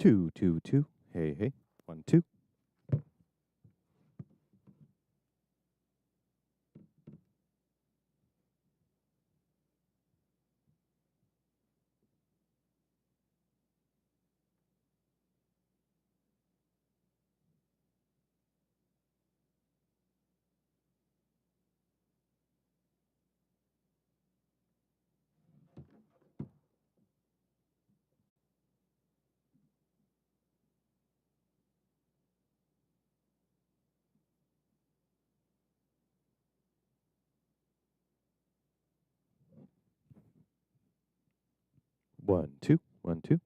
Two, two, two. Hey, hey. 1, 2. One, two, 1, 2.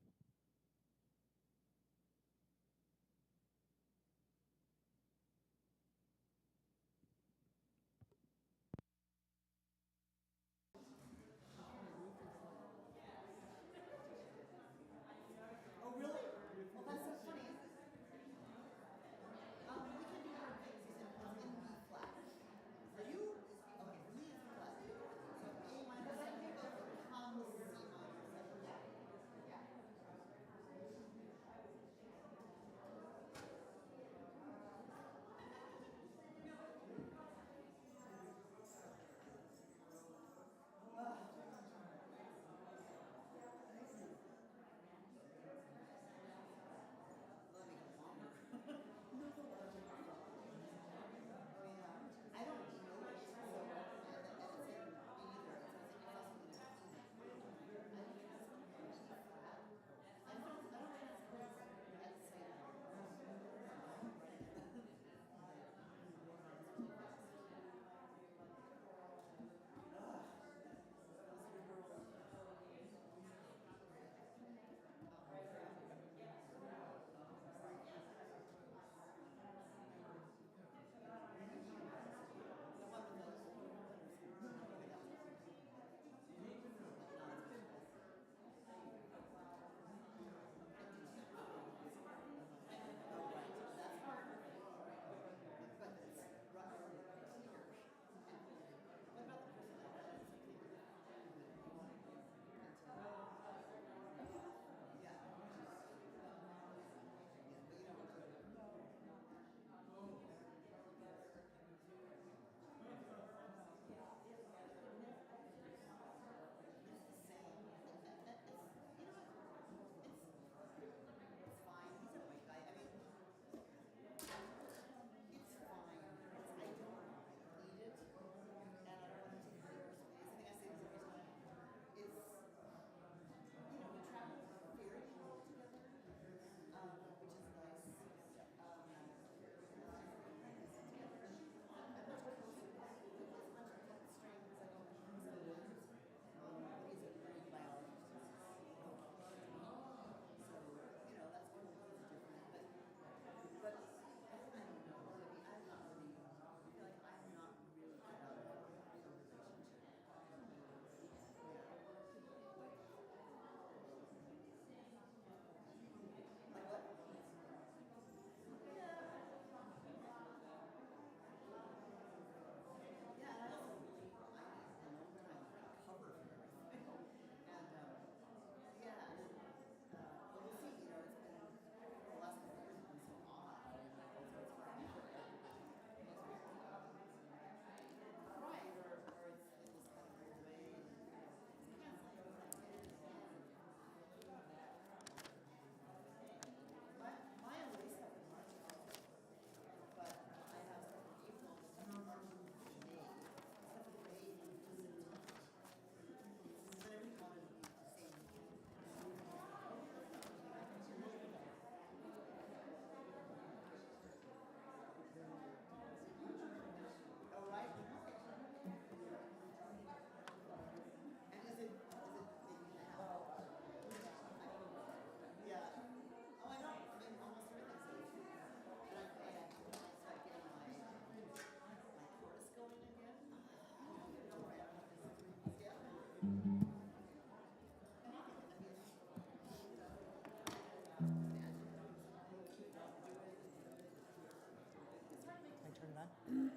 I turn it on? My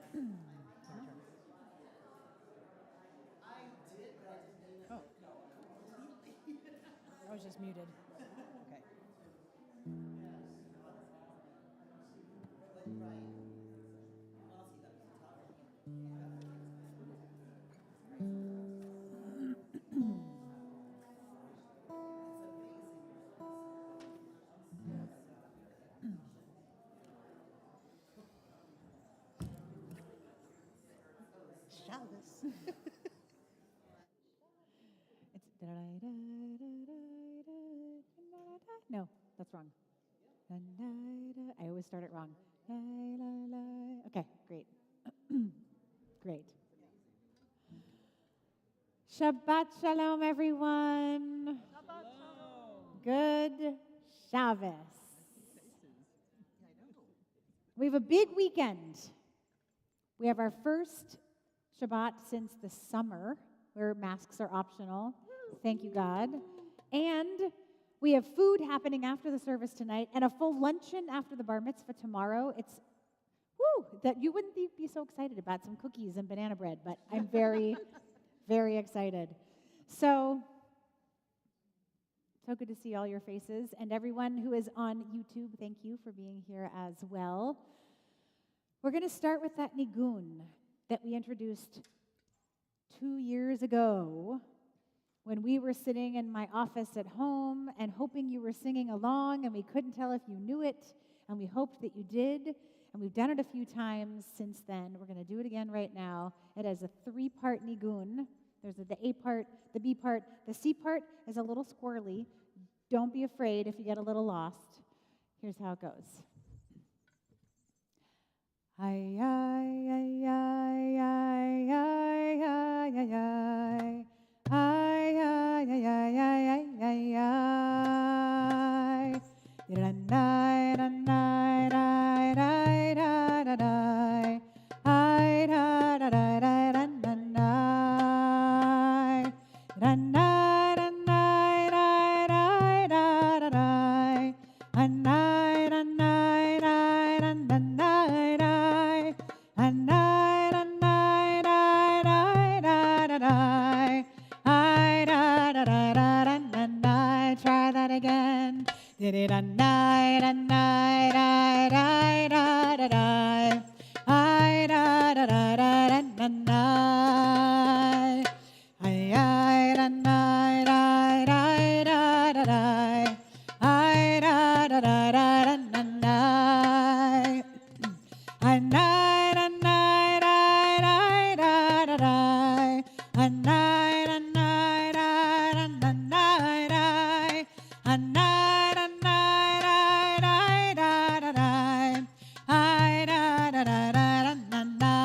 turn. Oh. I was just muted. Okay. No, that's wrong. I always start it wrong. Okay, great. Great. Shabbat shalom, everyone. Shabbat shalom. Good Shabbos. We have a big weekend. We have our first Shabbat since the summer, where masks are optional. Thank you, God. And we have food happening after the service tonight and a full luncheon after the bar mitzvah tomorrow. It's, that you wouldn't be so excited about some cookies and banana bread, but I'm very, very excited. So good to see all your faces. And everyone who is on YouTube, thank you for being here as well. We're going to start with that nigun that we introduced 2 years ago when we were sitting in my office at home and hoping you were singing along, and we couldn't tell if you knew it, and we hoped that you did. And we've done it a few times since then. We're going to do it again right now. It has a 3-part nigun. There's the A part, the B part. The C part is a little squirrely. Don't be afraid if you get a little lost. Here's how it goes. Ay, ay, ay, ay, ay, ay, ay, ay, ay. Ay, ay, ay, ay, ay, ay, ay, ay. Ay, ay, try that again. Did it a night, a night, I, I, da, da, da, I, da, da, da, da, da, da, da, I, da, night, I, da, da, da, I, da, da, da, da, da, da, da, a night, I, da, da, da, a night, I, da, da, da, a night,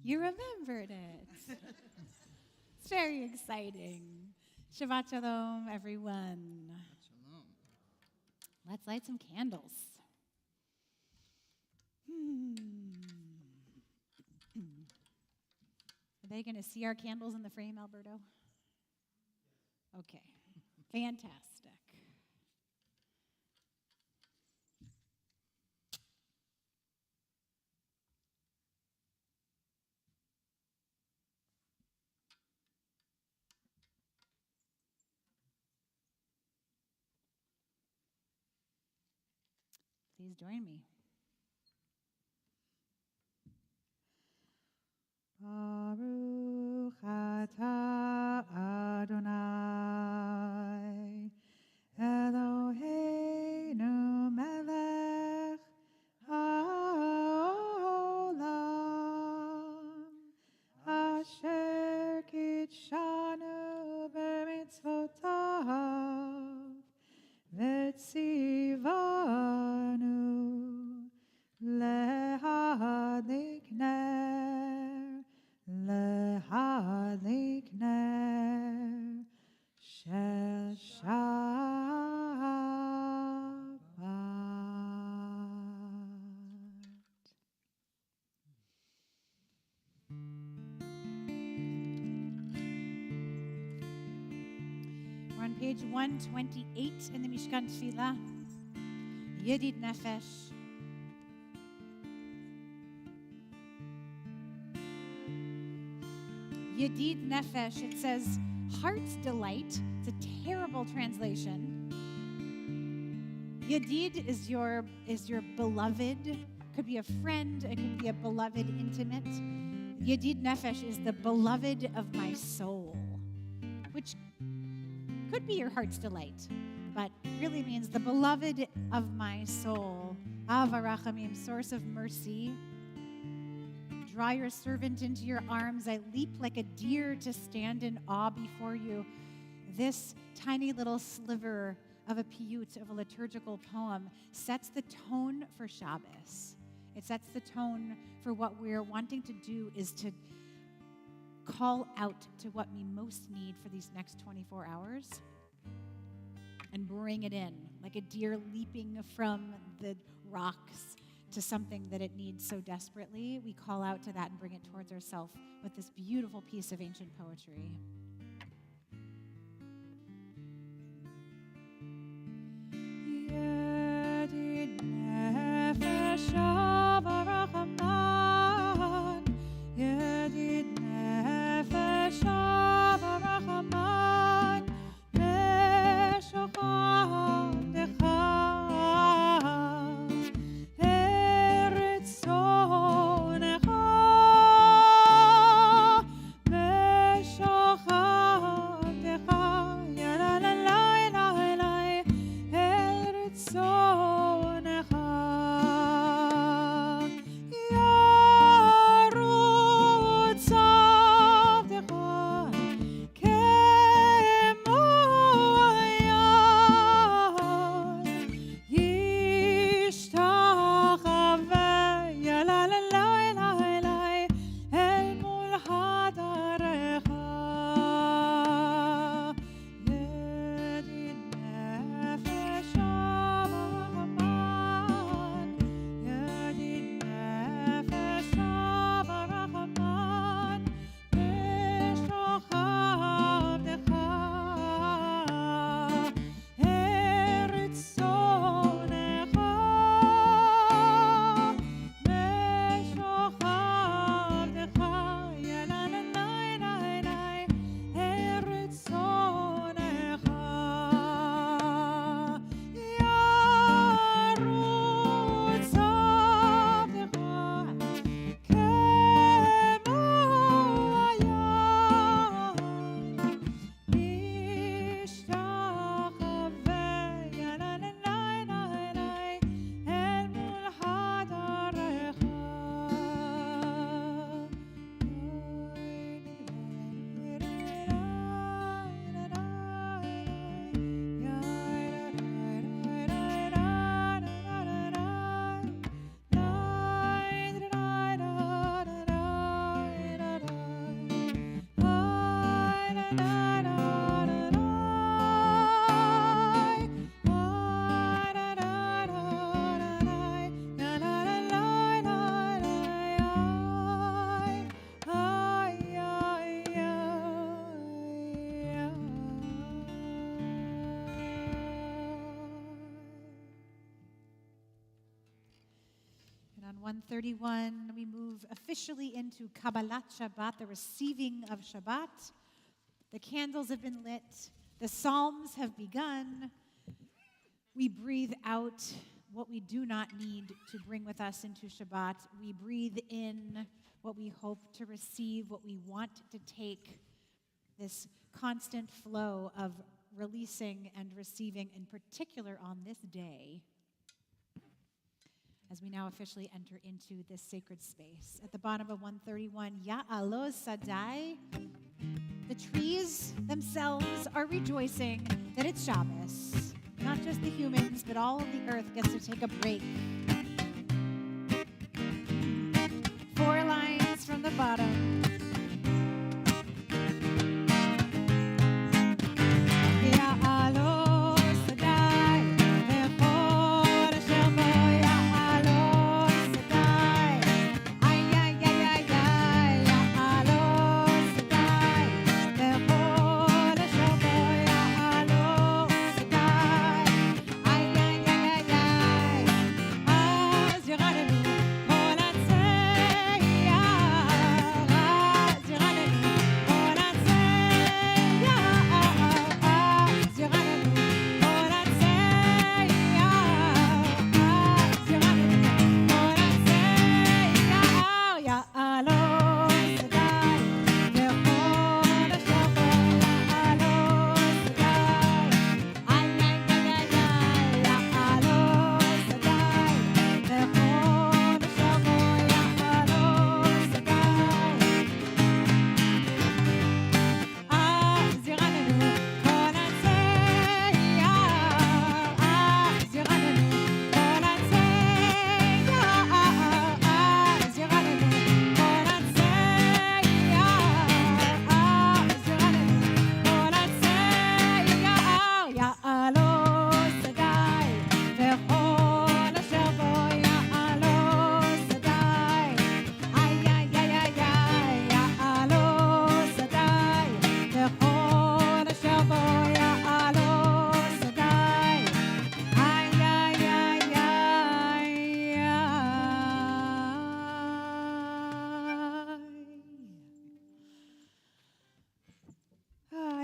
You remembered it. It's very exciting. Shabbat shalom, everyone. Shalom. Let's light some candles. they going to see our candles in the frame, Alberto? Okay, fantastic. Please join me. Baruch atah Adonai Eloheinu melech haolam asher kitshanu b'mitzvotav v'tzivanu lehadlik ner shel Shabbat. We're on page 128 in the Mishkan Tefillah. Yedid Nefesh. Yedid Nefesh, it says heart's delight. It's a terrible translation. Yedid is your beloved. Could be a friend, it could be a beloved intimate. Yedid Nefesh is the beloved of my soul, which could be your heart's delight, but really means the beloved of my soul. Av Arachamim, source of mercy. Draw your servant into your arms. I leap like a deer to stand in awe before you. This tiny little sliver of a piyut, of a liturgical poem, sets the tone for Shabbos. It sets the tone for what we're wanting to do is to call out to what we most need for these next 24 hours and bring it in, like a deer leaping from the rocks to something that it needs so desperately. We call out to that and bring it towards ourselves with this beautiful piece of ancient poetry. Yedid nefesh avarachaman, Yedid nefesh avarachaman, meshocham decha. 131, we move officially into Kabbalat Shabbat, the receiving of Shabbat. The candles have been lit. The psalms have begun. We breathe out what we do not need to bring with us into Shabbat. We breathe in what we hope to receive, what we want to take, this constant flow of releasing and receiving, in particular on this day, as we now officially enter into this sacred space. At the bottom of 131, Ya Alo Sadai, the trees themselves are rejoicing that it's Shabbos. Not just the humans, but all of the earth gets to take a break. 4 lines from the bottom.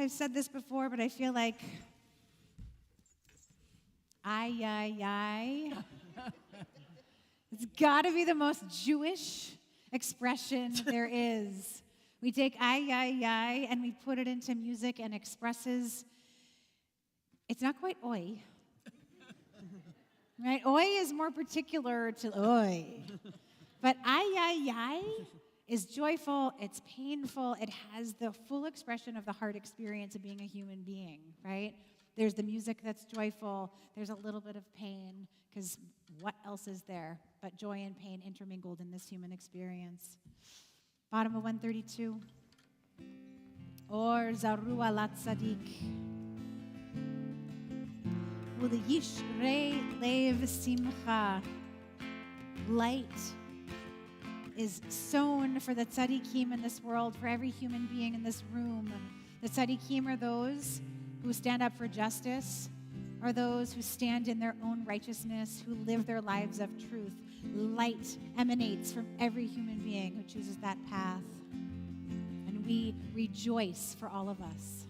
I've said this before, but I feel like it's got to be the most Jewish expression there is. We take and we put it into music and expresses. It's not quite oi. Right? Oi is more particular to oi. But is joyful, it's painful, it has the full expression of the heart experience of being a human being, right? There's the music that's joyful, there's a little bit of pain, because what else is there but joy and pain intermingled in this human experience? Bottom of 132. Or Zarua Lat Sadik. U'liyishrei lev simcha. Light is sown for the tzaddikim in this world, for every human being in this room. The tzaddikim are those who stand up for justice, are those who stand in their own righteousness, who live their lives of truth. Light emanates from every human being who chooses that path. And we rejoice for all of us.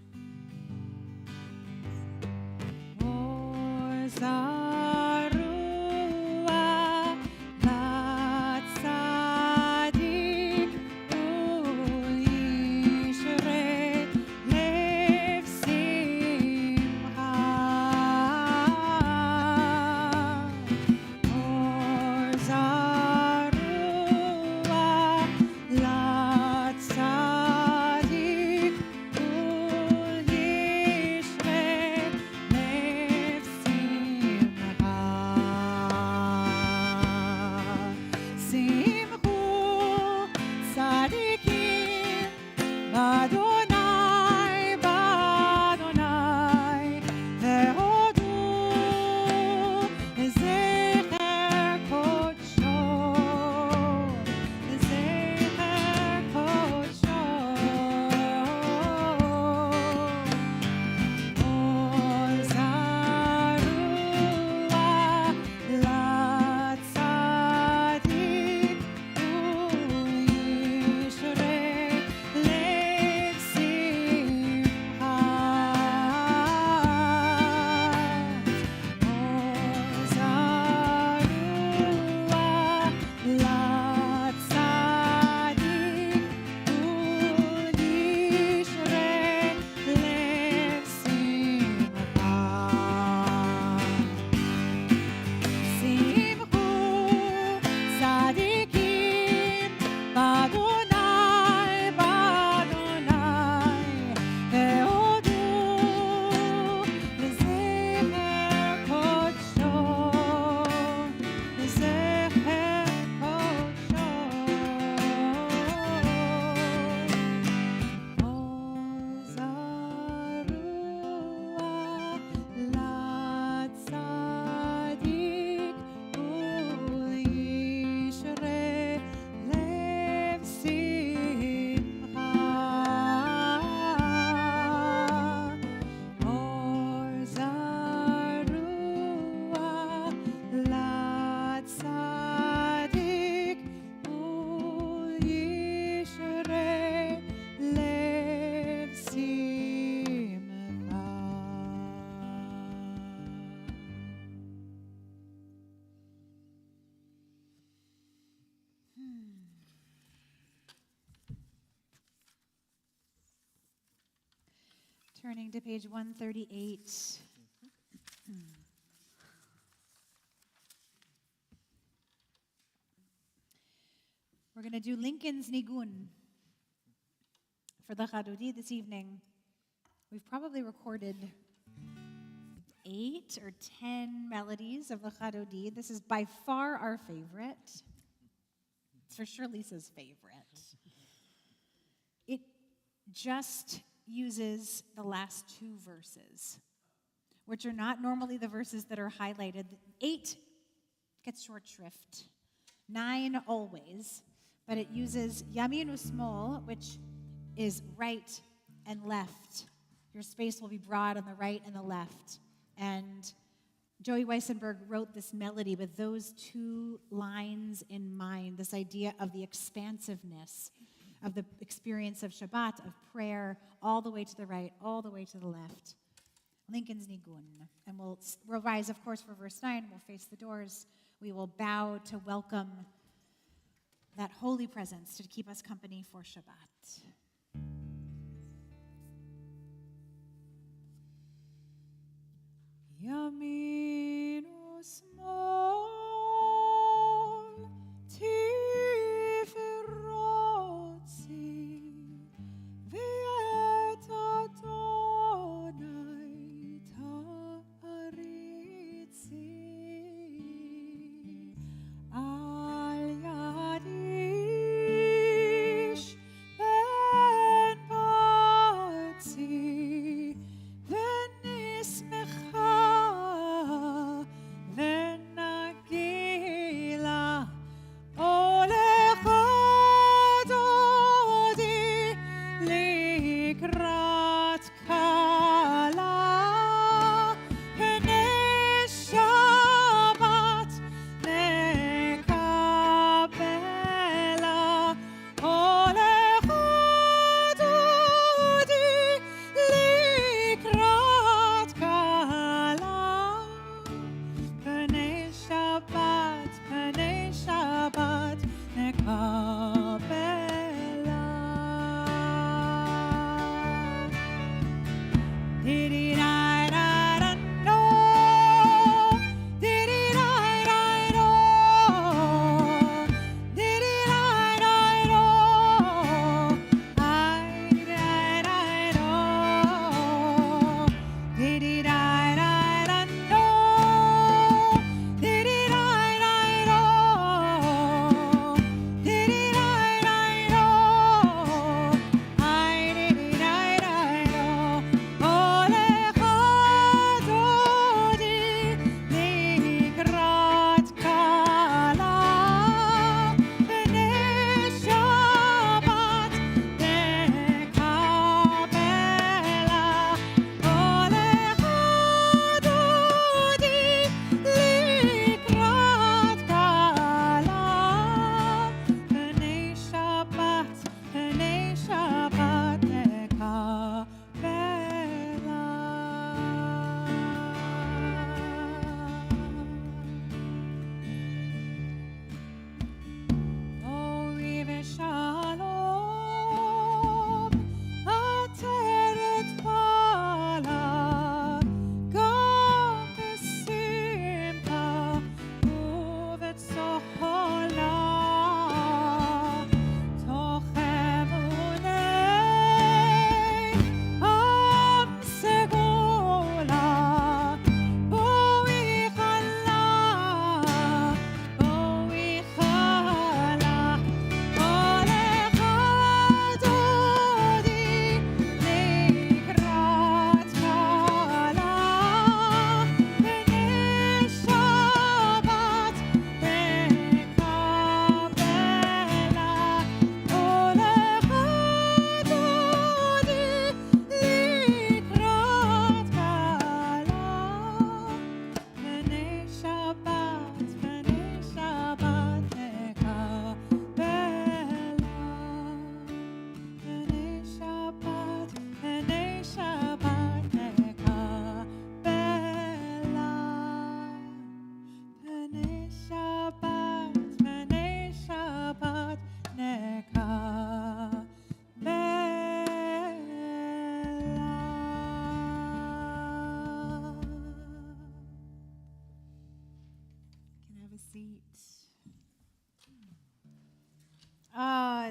Turning to page 138. We're going to do Lincoln's Nigun for the Chadodi this evening. We've probably recorded 8 or 10 melodies of the Chadodi. This is by far our favorite. It's for sure Lisa's favorite. It just uses the last 2 verses, which are not normally the verses that are highlighted. 8 gets short shrift, 9 always, but it uses yamin usmol, which is right and left. Your space will be broad on the right and the left. And Joey Weissenberg wrote this melody with those 2 lines in mind, this idea of the expansiveness of the experience of Shabbat, of prayer, all the way to the right, all the way to the left. Lincoln's Nigun. And we'll rise, of course, for verse 9. We'll face the doors. We will bow to welcome that holy presence to keep us company for Shabbat. Yamin usmol tiferotzi ve'et Adonai ta'aritzi al yadish ben patzi ve'nismecha. Then I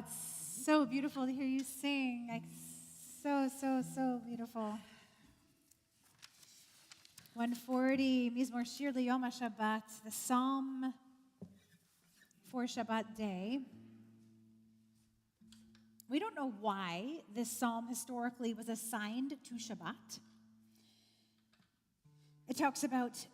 it's so beautiful to hear you sing. Like, so beautiful. 140, Mizmor Shir L'Yom HaShabbat, the Psalm for Shabbat day. We don't know why this psalm historically was assigned to Shabbat. It talks about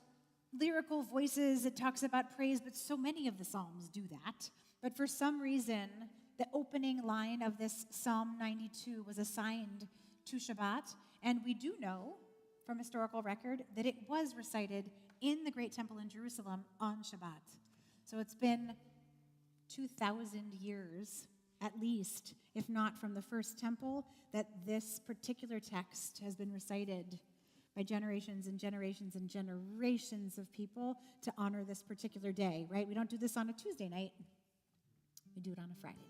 lyrical voices, it talks about praise, but so many of the psalms do that. But for some reason, the opening line of this Psalm 92 was assigned to Shabbat, and we do know from historical record that it was recited in the Great Temple in Jerusalem on Shabbat. So it's been 2,000 years, at least, if not from the first temple, that this particular text has been recited by generations and generations and generations of people to honor this particular day, right? We don't do this on a Tuesday night. We do it on a Friday night.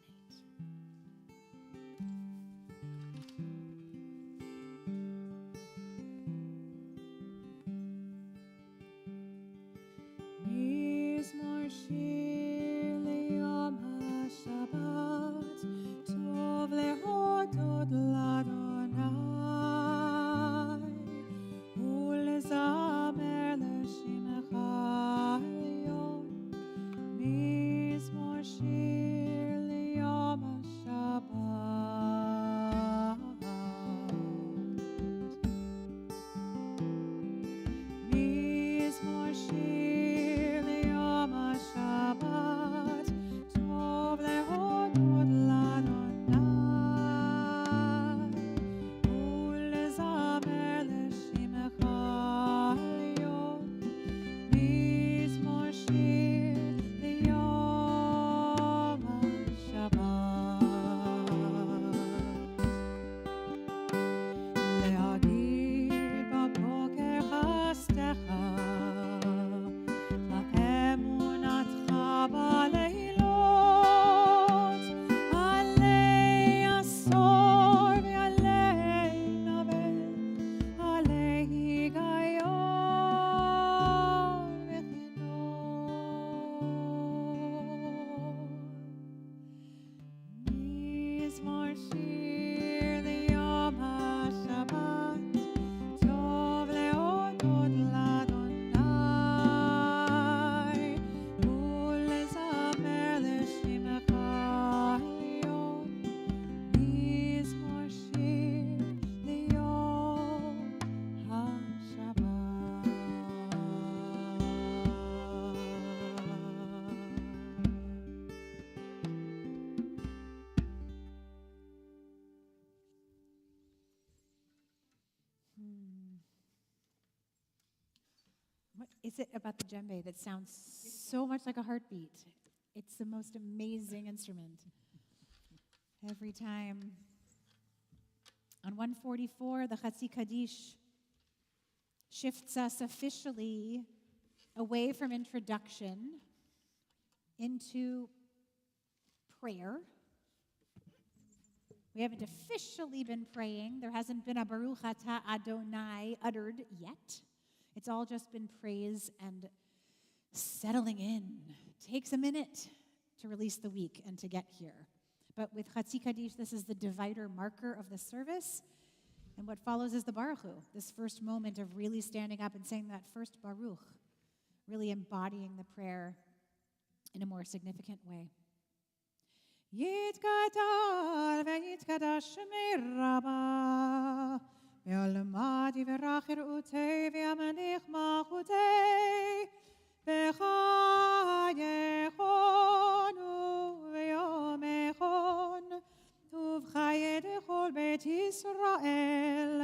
Mizmor Shir L'Yom HaShabbat, Tov Lehodot L'Adonai, Ulezamer L'Shimcha Hayom. Mizmor Shir L'Yom HaShabbat, Mizmor Shir L'Yom HaShabbat, Tov Lehodot L'Adonai, Ulezamer L'Shimcha Hayom. Mizmor Shir L'Yom HaShabbat. להגיד בבוקר חסדך, האמונתך בלילות, עלי עשור ועלי נבל, עלי היגיון וכינור. מזמור שיר ליום השבת, טוב להודות לאדוני, ולזמר לשמך היום. מזמור שיר ליום What is it about the djembe that sounds so much like a heartbeat? It's the most amazing instrument. Every time. On 144, the Chatzi Kaddish shifts us officially away from introduction into prayer. We haven't officially been praying. There hasn't been a Baruch Atah Adonai uttered yet. It's all just been praise and settling in. It takes a minute to release the week and to get here. But with Chatzi Kaddish, this is the divider marker of the service. And what follows is the Baruch Hu, this first moment of really standing up and saying that first Baruch, really embodying the prayer in a more significant way. Yitgadal ve'yitgadash shemei Rabbah, ve'olamad yivarach irutei ve'amanich malchutei, b'chayechon u'v'yomechon, u'v'chayed echol beit Yisrael,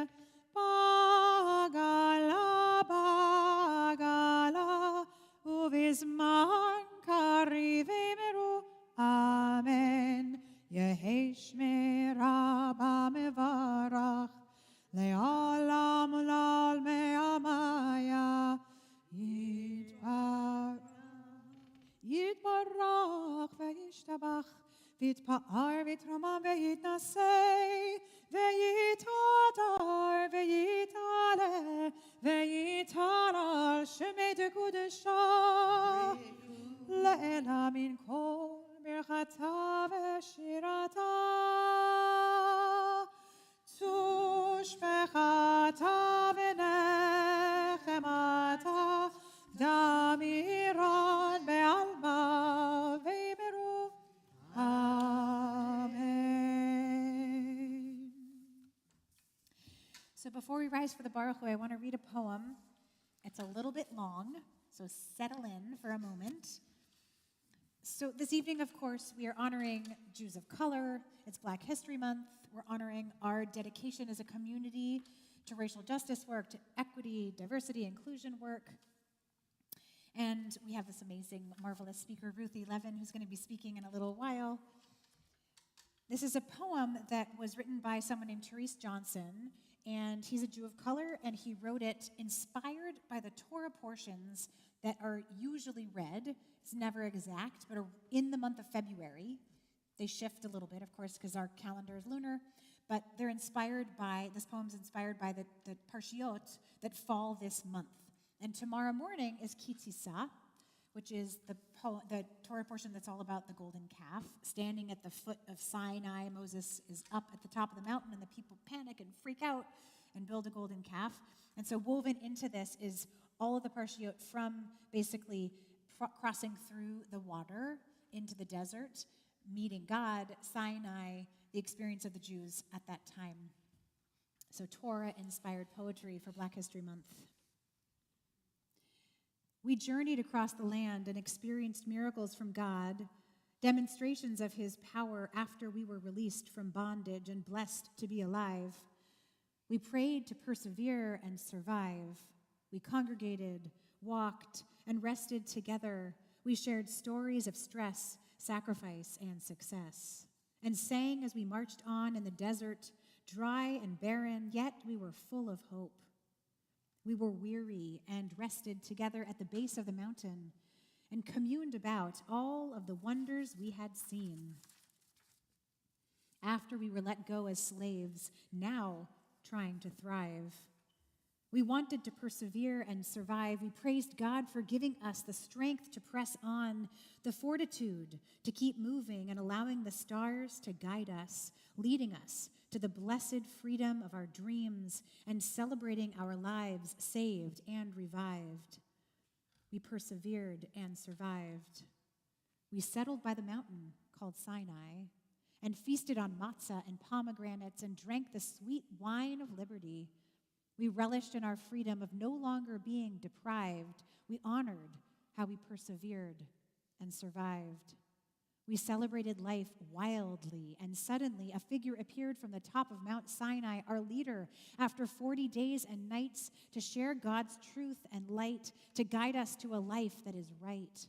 bagala, bagala, u'v'zman kariv emeru, Amen. Yehi Shmei Rabba mevarach, le'olam ulal me'amaya, yitbarach ve'yishtabach, v'yitpa'ar v'yitramam ve'yitnasei, ve'yitadar ve'yitale, ve'yitalal shemei dekudesha, le'ela min kol. ברחתה ושירת So before we rise for the Baruch Hu, I want to read a poem. It's a little bit long, so settle in for a moment. So this evening, of course, we are honoring Jews of color. It's Black History Month. We're honoring our dedication as a community to racial justice work, to equity, diversity, inclusion work. And we have this amazing, marvelous speaker, Ruthie Levin, who's going to be speaking in a little while. This is a poem that was written by someone named Therese Johnson, and he's a Jew of color, and he wrote it inspired by the Torah portions that are usually read. It's never exact, but in the month of February. They shift a little bit, of course, because our calendar is lunar, but they're inspired by, this poem's inspired by the parshiot that fall this month. And tomorrow morning is Kitzisa, which is the Torah portion that's all about the golden calf. Standing at the foot of Sinai, Moses is up at the top of the mountain, and the people panic and freak out and build a golden calf. And so woven into this is all of the parshiot from basically crossing through the water into the desert, meeting God, Sinai, the experience of the Jews at that time. So Torah-inspired poetry for Black History Month. We journeyed across the land and experienced miracles from God, demonstrations of his power after we were released from bondage and blessed to be alive. We prayed to persevere and survive. We congregated, walked, and rested together. We shared stories of stress, sacrifice, and success, and sang as we marched on in the desert, dry and barren, yet we were full of hope. We were weary and rested together at the base of the mountain and communed about all of the wonders we had seen. After we were let go as slaves, now trying to thrive. We wanted to persevere and survive. We praised God for giving us the strength to press on, the fortitude to keep moving and allowing the stars to guide us, leading us to the blessed freedom of our dreams and celebrating our lives saved and revived. We persevered and survived. We settled by the mountain called Sinai and feasted on matzah and pomegranates and drank the sweet wine of liberty. We relished in our freedom of no longer being deprived. We honored how we persevered and survived. We celebrated life wildly, and suddenly a figure appeared from the top of Mount Sinai, our leader, after 40 days and nights to share God's truth and light, to guide us to a life that is right.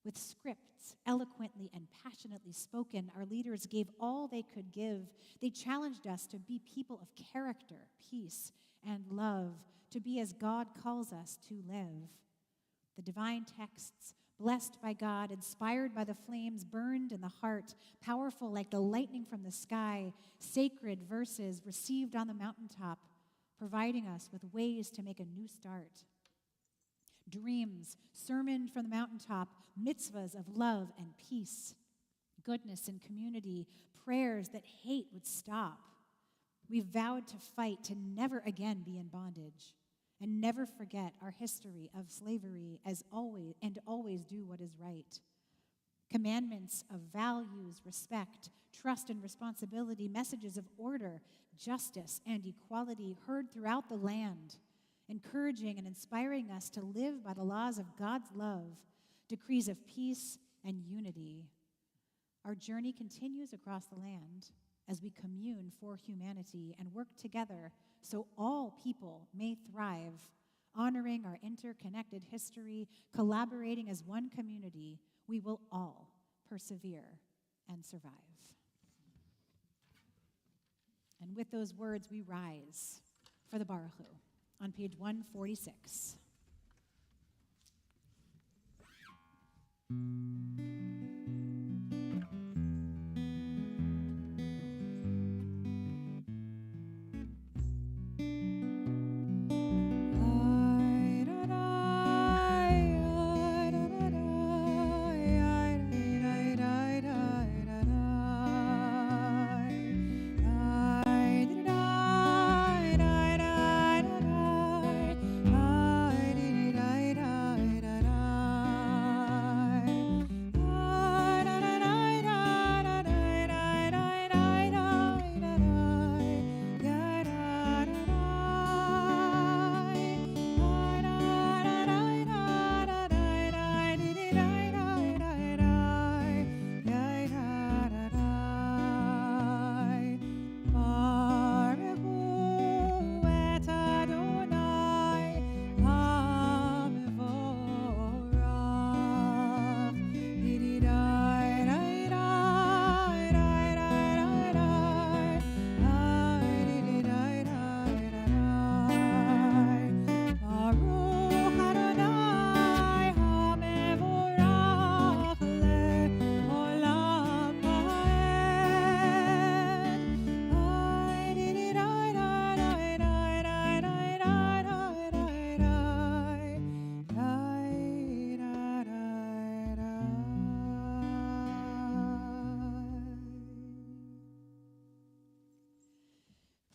With scripts eloquently and passionately spoken, our leaders gave all they could give. They challenged us to be people of character, peace, and love, to be as God calls us to live. The divine texts, blessed by God, inspired by the flames, burned in the heart, powerful like the lightning from the sky, sacred verses received on the mountaintop, providing us with ways to make a new start. Dreams, sermoned from the mountaintop, mitzvahs of love and peace, goodness and community, prayers that hate would stop. We vowed to fight to never again be in bondage and never forget our history of slavery as always and always do what is right. Commandments of values, respect, trust and responsibility, messages of order, justice and equality heard throughout the land, encouraging and inspiring us to live by the laws of God's love, decrees of peace and unity. Our journey continues across the land as we commune for humanity and work together so all people may thrive, honoring our interconnected history, collaborating as one community. We will all persevere and survive. And with those words, we rise for the Baruch Hu on page 146.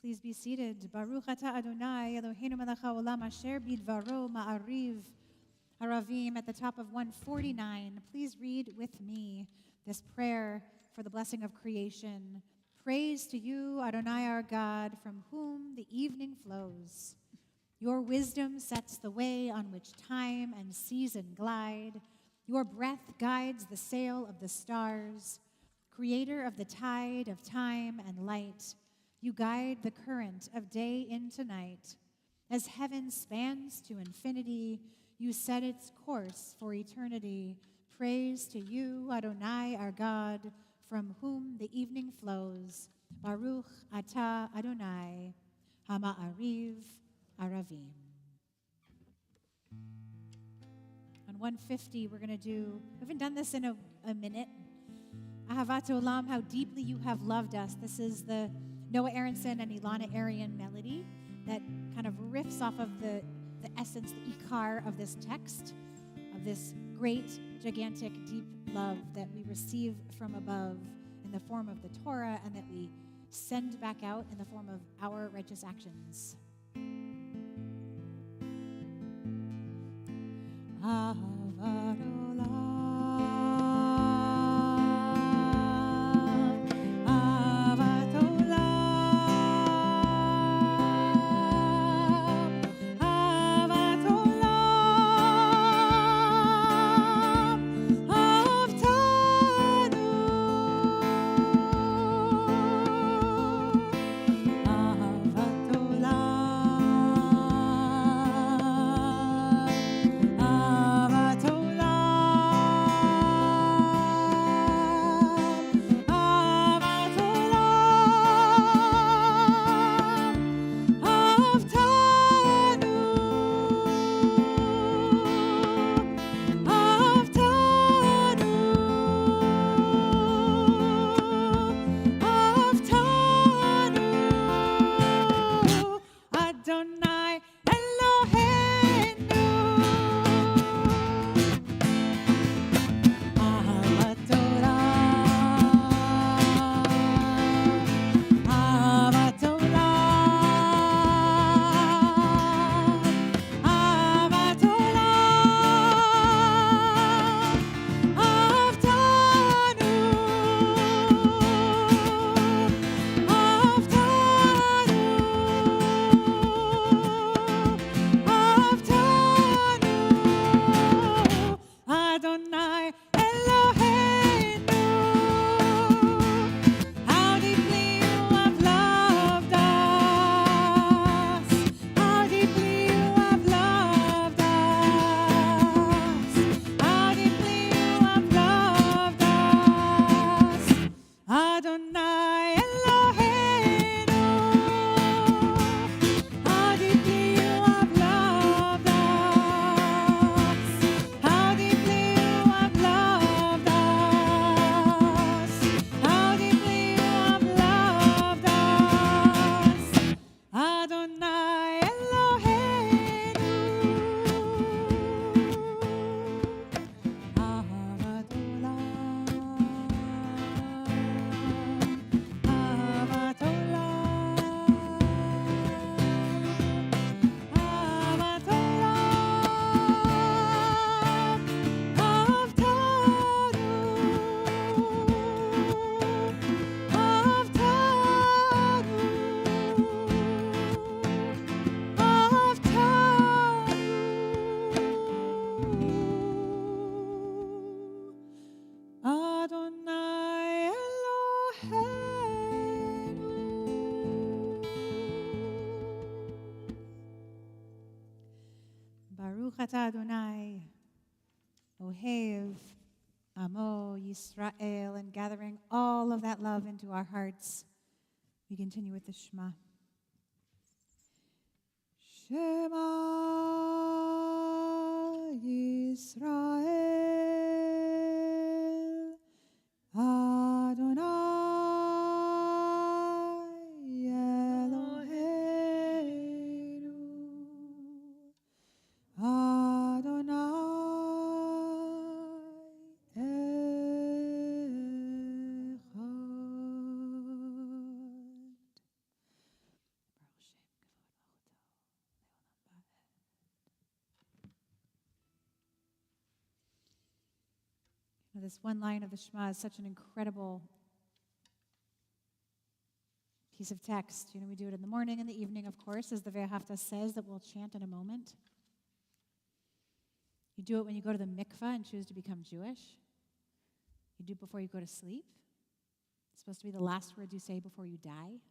Please be seated. Baruch atah Adonai Eloheinu melech haolam asher bidvaro ma'ariv haravim at the top of 149. Please read with me this prayer for the blessing of creation. Praise to you, Adonai our God, from whom the evening flows. Your wisdom sets the way on which time and season glide. Your breath guides the sail of the stars. Creator of the tide of time and light, you guide the current of day into night. As heaven spans to infinity, you set its course for eternity. Praise to you, Adonai our God, from whom the evening flows. Baruch atah Adonai, hama'ariv aravim. On 150, we're going to do, we haven't done this in a minute. Ahavat Olam, how deeply you have loved us. This is the Noah Aronson and Ilana Arian melody that kind of riffs off of the essence, the ikar of this text, of this great, gigantic, deep love that we receive from above in the form of the Torah and that we send back out in the form of our righteous actions. Ahavat Olam. Baruch atah Adonai, Ohev, Amo, Yisrael, and gathering all of that love into our hearts, we continue with the Shema. Shema Yisrael, Adonai Eloheinu, Adonai Echad. This one line of the Shema is such an incredible piece of text. We do it in the morning and the evening, of course, as the Ve'ahavta says that we'll chant in a moment. You do it when you go to the mikvah and choose to become Jewish. You do it before you go to sleep. It's supposed to be the last words you say before you die.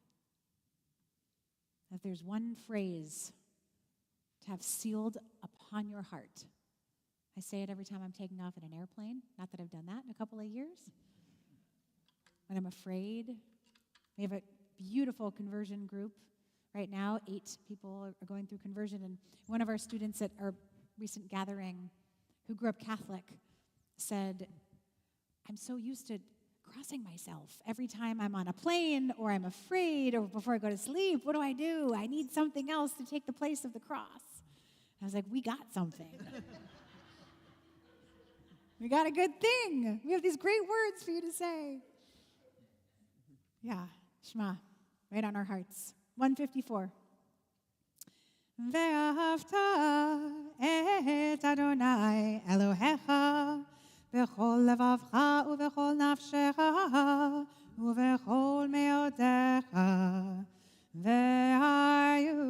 If there's one phrase to have sealed upon your heart, I say it every time I'm taking off in an airplane. Not that I've done that in a couple of years. When I'm afraid. We have a beautiful conversion group right now. 8 people are going through conversion. And one of our students at our recent gathering who grew up Catholic said, I'm so used to crossing myself every time I'm on a plane or I'm afraid or before I go to sleep. What do? I need something else to take the place of the cross. I was like, we got something. We got a good thing. We have these great words for you to say. Yeah, Shema, right on our hearts. 154. Ve'ahavta et Adonai Elohecha b'chol levavcha u'b'chol nafshecha u'b'chol meodecha ve'hayu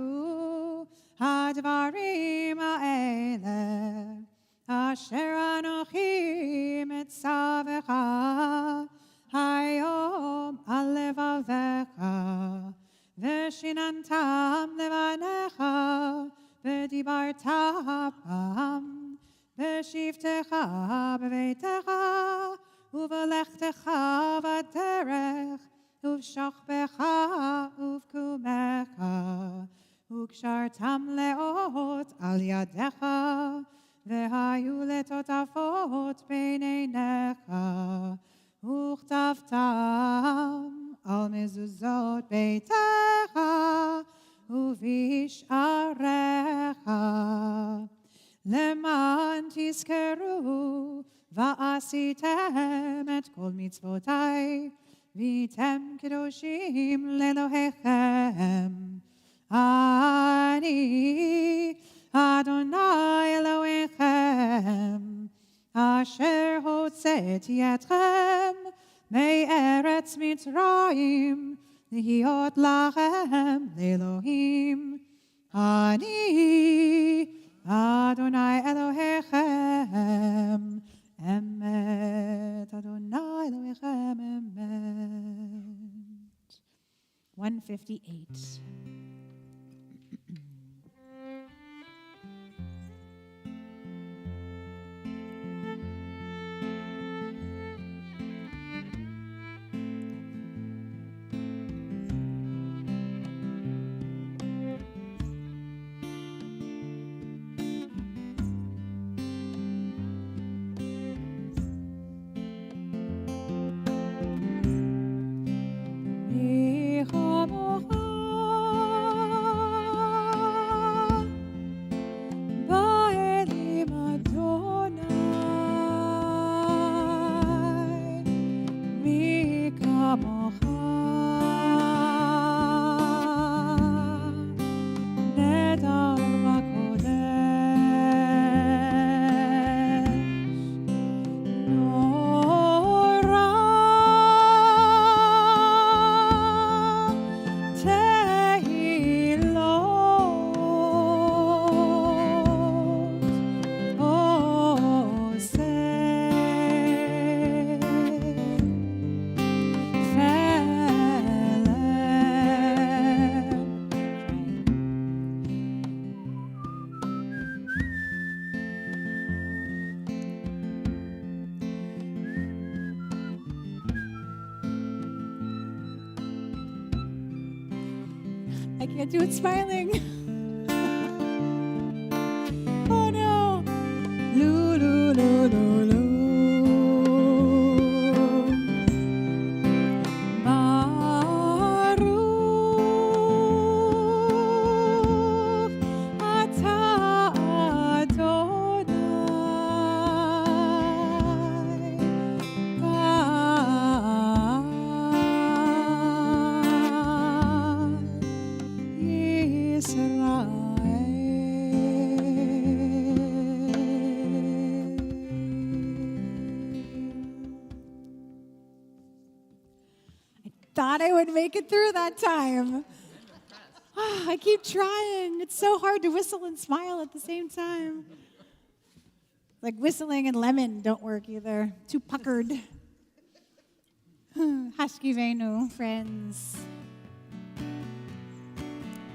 hadvarim ha'eleh asher anochi mitzavecha hayom al levavecha Veshinantam levanecha, v'dibarta bam, v'shivtecha b'veitecha, u'v'lechtecha v'derech, u'v'shachbecha u'v'kumecha, u'kshartam leot al yadecha, v'hayu letotafot b'neinecha, u'chtavtam al mezuzot beitecha uv'isharecha leman tizkeru va'asitem et kol mitzvotai v'item kedoshim lelohechem ani Adonai Elohechem asher hotzeti etchem Me'eretz Mitzrayim, Lihiot lachem Elohim. Ani Adonai Elohechem, Emet Adonai Elohechem, Emet. 158. I can't do it smiling. Oh no. Loo, loo, loo, loo, loo. Baruch atah Adonai. thought I would make it through that time. I keep trying. It's so hard to whistle and smile at the same time. Like whistling and lemon don't work either. Too puckered. Hashkivenu, friends.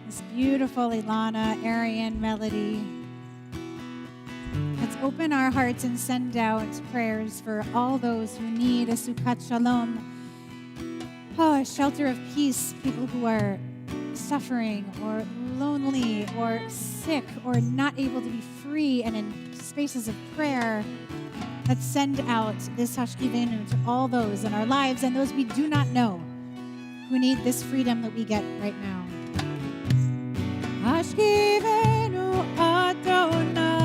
This beautiful Ilana Aryan melody. Let's open our hearts and send out prayers for all those who need a Sukkot Shalom, a shelter of peace, people who are suffering or lonely or sick or not able to be free and in spaces of prayer. Let's send out this Hashkivenu to all those in our lives and those we do not know who need this freedom that we get right now. Hashkivenu Adonai.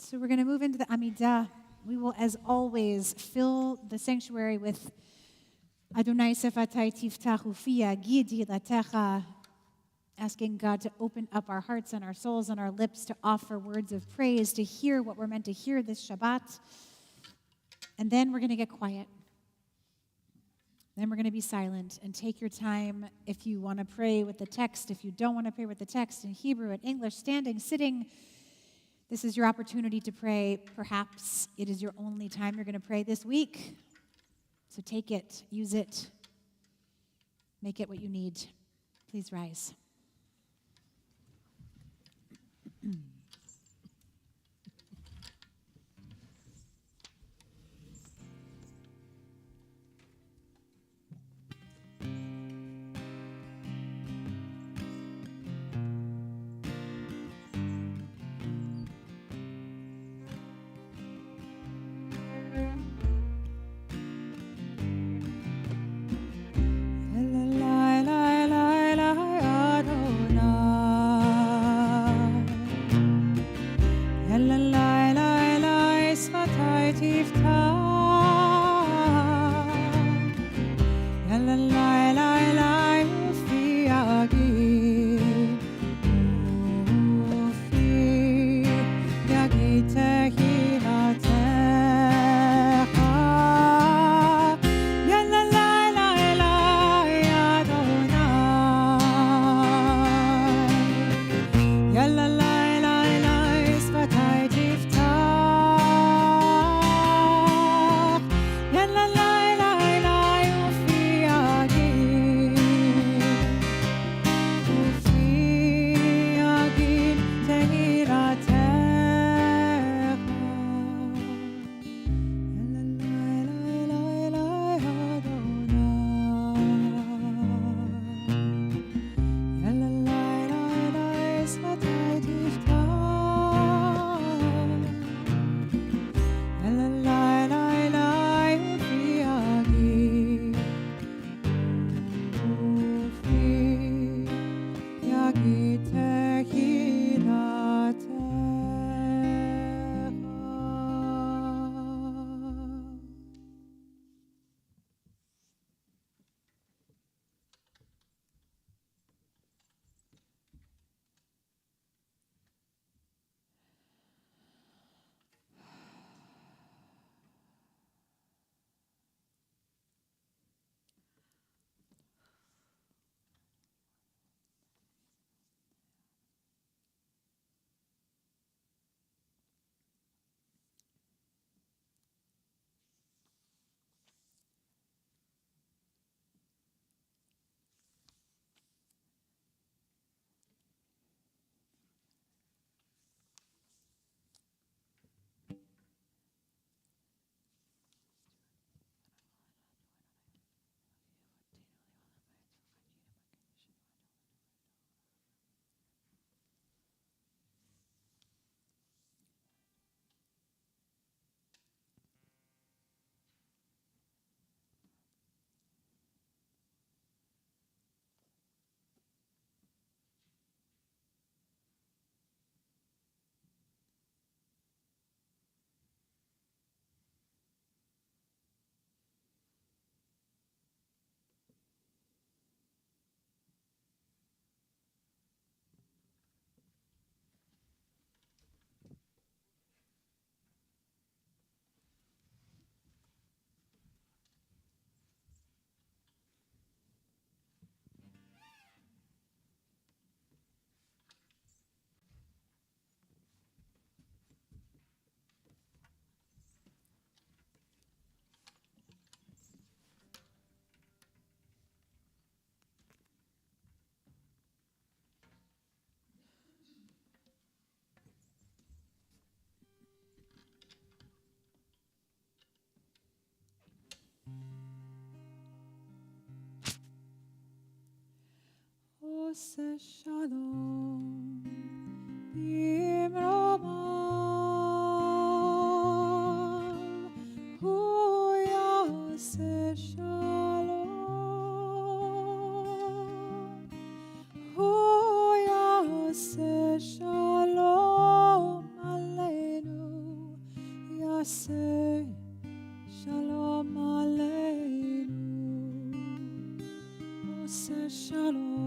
So we're going to move into the Amidah. We will, as always, fill the sanctuary with Adonai Sefatai Tiftachu Fia Gidi Latecha, asking God to open up our hearts and our souls and our lips to offer words of praise, to hear what we're meant to hear this Shabbat. And then we're going to get quiet. Then we're going to be silent and take your time if you want to pray with the text, if you don't want to pray with the text in Hebrew and English, standing, sitting. This is your opportunity to pray. Perhaps it is your only time you're going to pray this week. So take it, use it, make it what you need. Please rise. יעשה שלום במרומיו, הוא יעשה שלום, הוא יעשה שלום עלינו, יעשה שלום עלינו, עושה שלום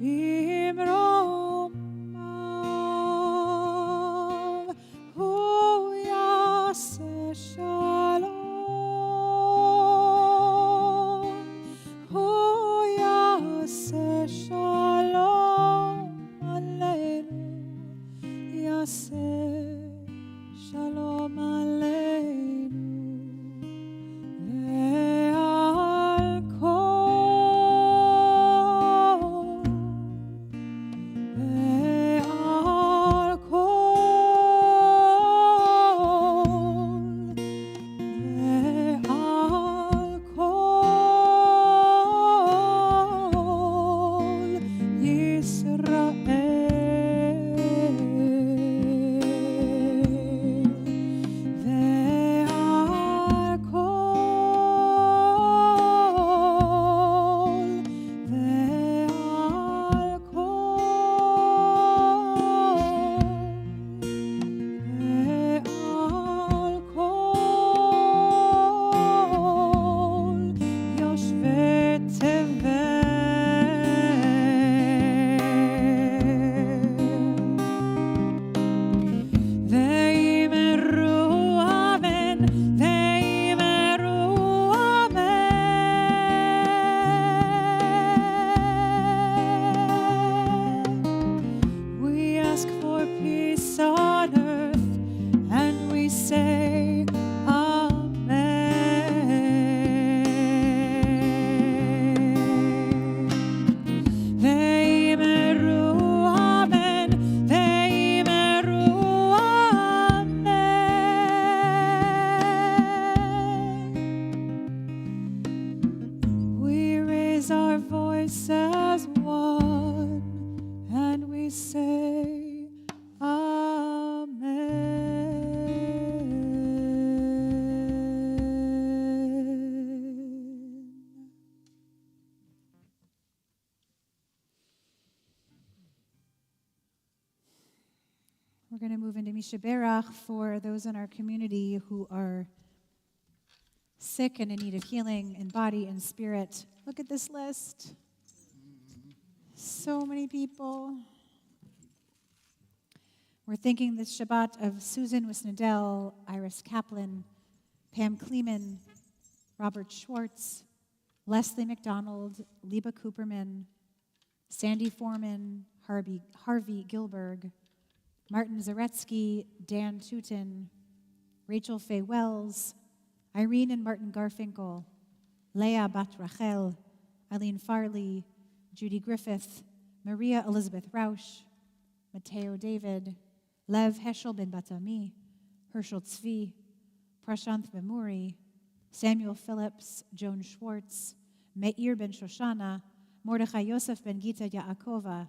במרומיו, הוא יעשה שלום, הוא יעשה שלום עלינו, יעשה שלום עלינו, ועל כל, ועל כל, ועל כל ישראל, ועל כל, ועל כל, ועל כל יושבי תבל, ואמרו אמן, ואמרו amen. We ask for peace on earth, and we say amen. ואמרו אמן, ואמרו amen. We raise our voice as one, and we say amen. We're going to move into Mishaberach for those in our community who are sick and in need of healing in body and spirit. Look at this list. So many people. We're thinking this Shabbat of Susan Wisnadel, Iris Kaplan, Pam Kleeman, Robert Schwartz, Leslie McDonald, Liba Cooperman, Sandy Foreman, Harvey Gilberg, Martin Zaretsky, Dan Tootin, Rachel Faye Wells, Irene and Martin Garfinkel, Leah Bat Rachel, Eileen Farley, Judy Griffith, Maria Elizabeth Rausch, Mateo David, Lev Heschel ben Batami, Herschel Tzvi, Prashanth Vemuri, Samuel Phillips, Joan Schwartz, Meir ben Shoshana, Mordechai Yosef ben Gita Yaakova,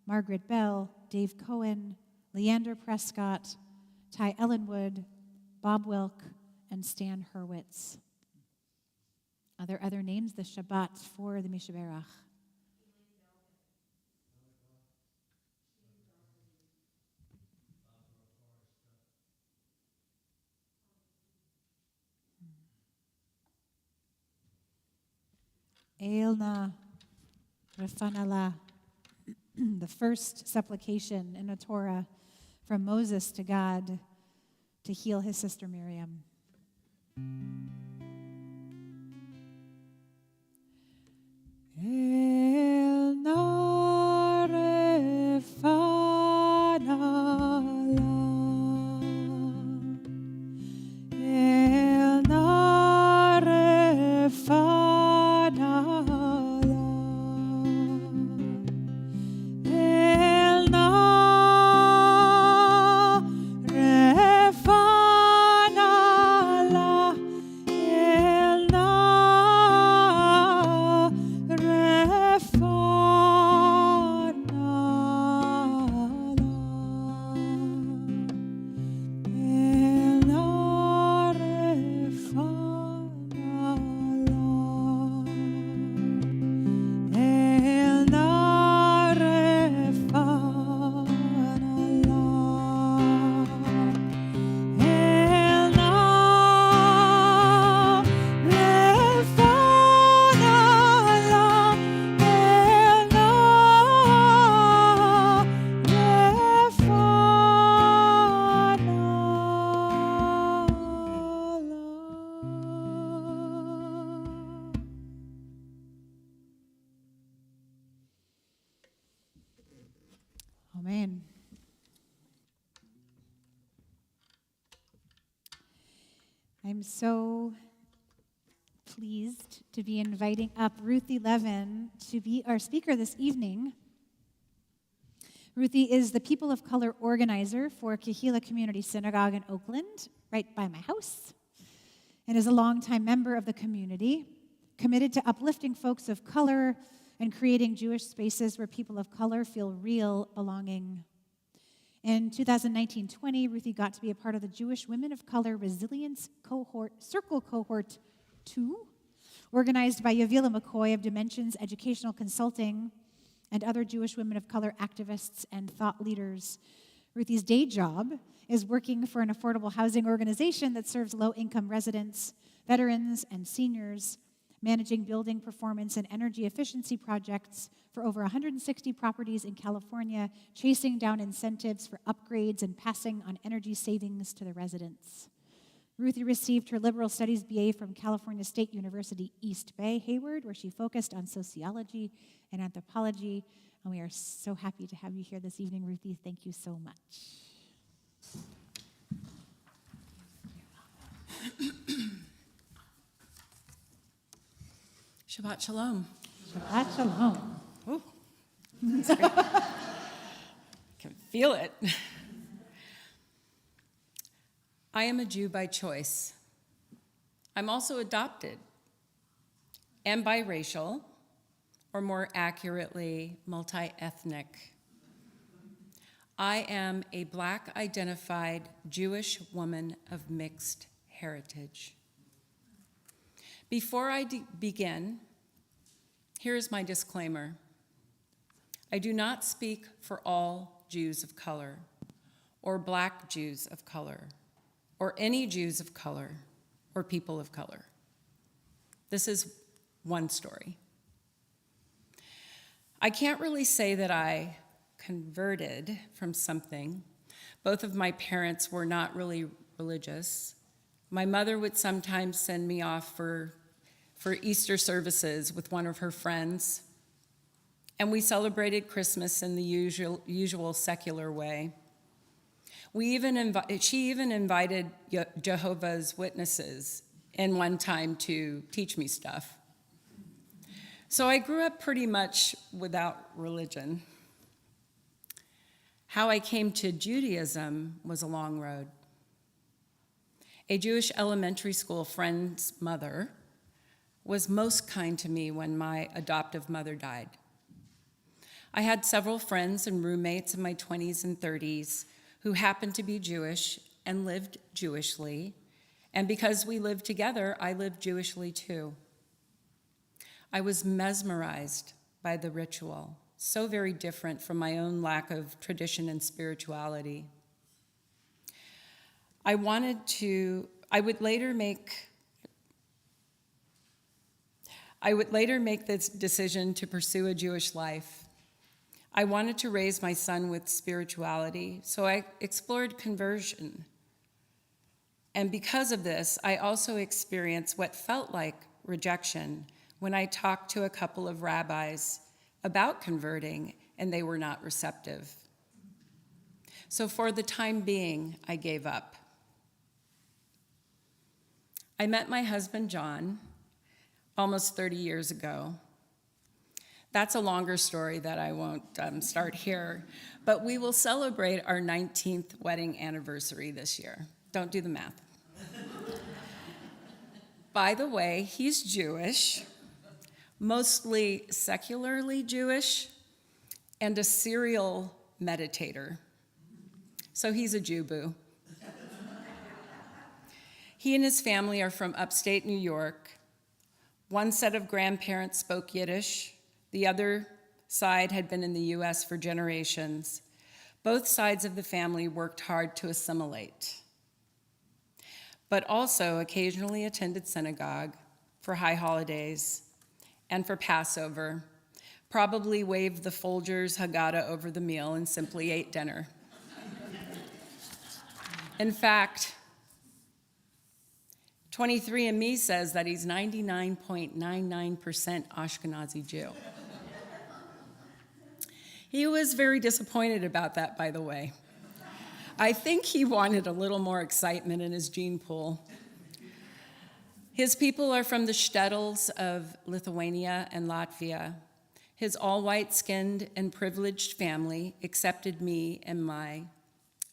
Margaret Bell, Dave Cohen, Leander Prescott, Ty Ellenwood, Bob Wilk, and Stan Hurwitz. Are there other names this Shabbat for the Mishaberach? Eilna Refanala, the first supplication in the Torah from Moses to God to heal his sister Miriam. Eilna Refanala, Eilna Refanala. Elna Amen. I'm so pleased to be inviting up Ruthie Levin to be our speaker this evening. Ruthie is the People of Color organizer for Kahila Community Synagogue in Oakland, right by my house, and is a longtime member of the community, committed to uplifting folks of color and creating Jewish spaces where people of color feel real belonging. In 2019-20, Ruthie got to be a part of the Jewish Women of Color Resilience Circle Cohort 2, organized by Yavila McCoy of Dimensions Educational Consulting and other Jewish women of color activists and thought leaders. Ruthie's day job is working for an affordable housing organization that serves low-income residents, veterans, and seniors, managing building performance and energy efficiency projects for over 160 properties in California, chasing down incentives for upgrades and passing on energy savings to the residents. Ruthie received her liberal studies BA from California State University East Bay, Hayward, where she focused on sociology and anthropology. And we are so happy to have you here this evening, Ruthie. Thank you so much. Shabbat shalom. Shabbat shalom. Ooh, that's great. I can feel it. I am a Jew by choice. I'm also adopted and biracial, or more accurately, multi-ethnic. I am a Black-identified Jewish woman of mixed heritage. Before I begin, here is my disclaimer. I do not speak for all Jews of color, or Black Jews of color, or any Jews of color, or people of color. This is one story. I can't really say that I converted from something. Both of my parents were not really religious. My mother would sometimes send me off for Easter services with one of her friends, and we celebrated Christmas in the usual secular way. She even invited Jehovah's Witnesses in one time to teach me stuff. So I grew up pretty much without religion. How I came to Judaism was a long road. A Jewish elementary school friend's mother was most kind to me when my adoptive mother died. I had several friends and roommates in my 20s and 30s who happened to be Jewish and lived Jewishly, and because we lived together, I lived Jewishly too. I was mesmerized by the ritual, so very different from my own lack of tradition and spirituality. I would later make this decision to pursue a Jewish life. I wanted to raise my son with spirituality, so I explored conversion. And because of this, I also experienced what felt like rejection when I talked to a couple of rabbis about converting, and they were not receptive. So for the time being, I gave up. I met my husband, John, almost 30 years ago. That's a longer story that I won't start here, but we will celebrate our 19th wedding anniversary this year. Don't do the math. By the way, he's Jewish, mostly secularly Jewish, and a serial meditator. So he's a Jew boo. He and his family are from upstate New York. One set of grandparents spoke Yiddish. The other side had been in the US for generations. Both sides of the family worked hard to assimilate, but also occasionally attended synagogue for high holidays and for Passover, probably waved the Folgers Haggadah over the meal and simply ate dinner. In fact, 23andMe says that he's 99.99% Ashkenazi Jew. He was very disappointed about that, by the way. I think he wanted a little more excitement in his gene pool. His people are from the shtetls of Lithuania and Latvia. His all-white skinned and privileged family accepted me and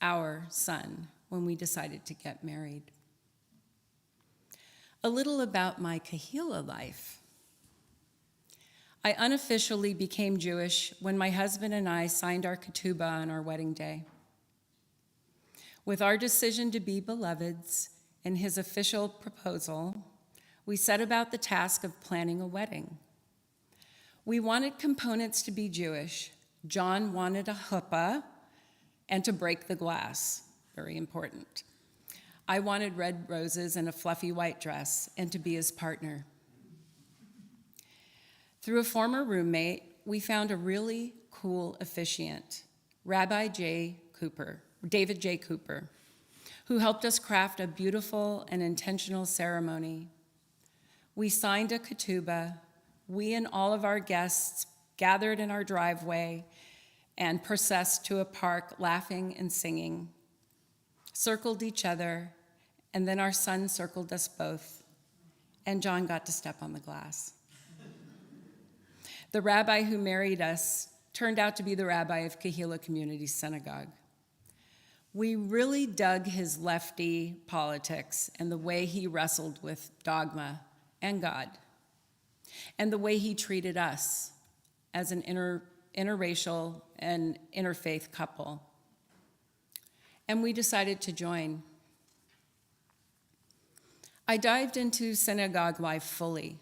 our son when we decided to get married. A little about my Kahila life. I unofficially became Jewish when my husband and I signed our ketubah on our wedding day. With our decision to be beloveds and his official proposal, we set about the task of planning a wedding. We wanted components to be Jewish. John wanted a chuppah and to break the glass, very important. I wanted red roses and a fluffy white dress and to be his partner. Through a former roommate, we found a really cool officiant, David J. Cooper, who helped us craft a beautiful and intentional ceremony. We signed a ketubah. We and all of our guests gathered in our driveway and processed to a park, laughing and singing, circled each other, and then our son circled us both, and John got to step on the glass. The rabbi who married us turned out to be the rabbi of Kahila Community Synagogue. We really dug his lefty politics and the way he wrestled with dogma and God, and the way he treated us as an interracial and interfaith couple. And we decided to join. I dived into synagogue life fully.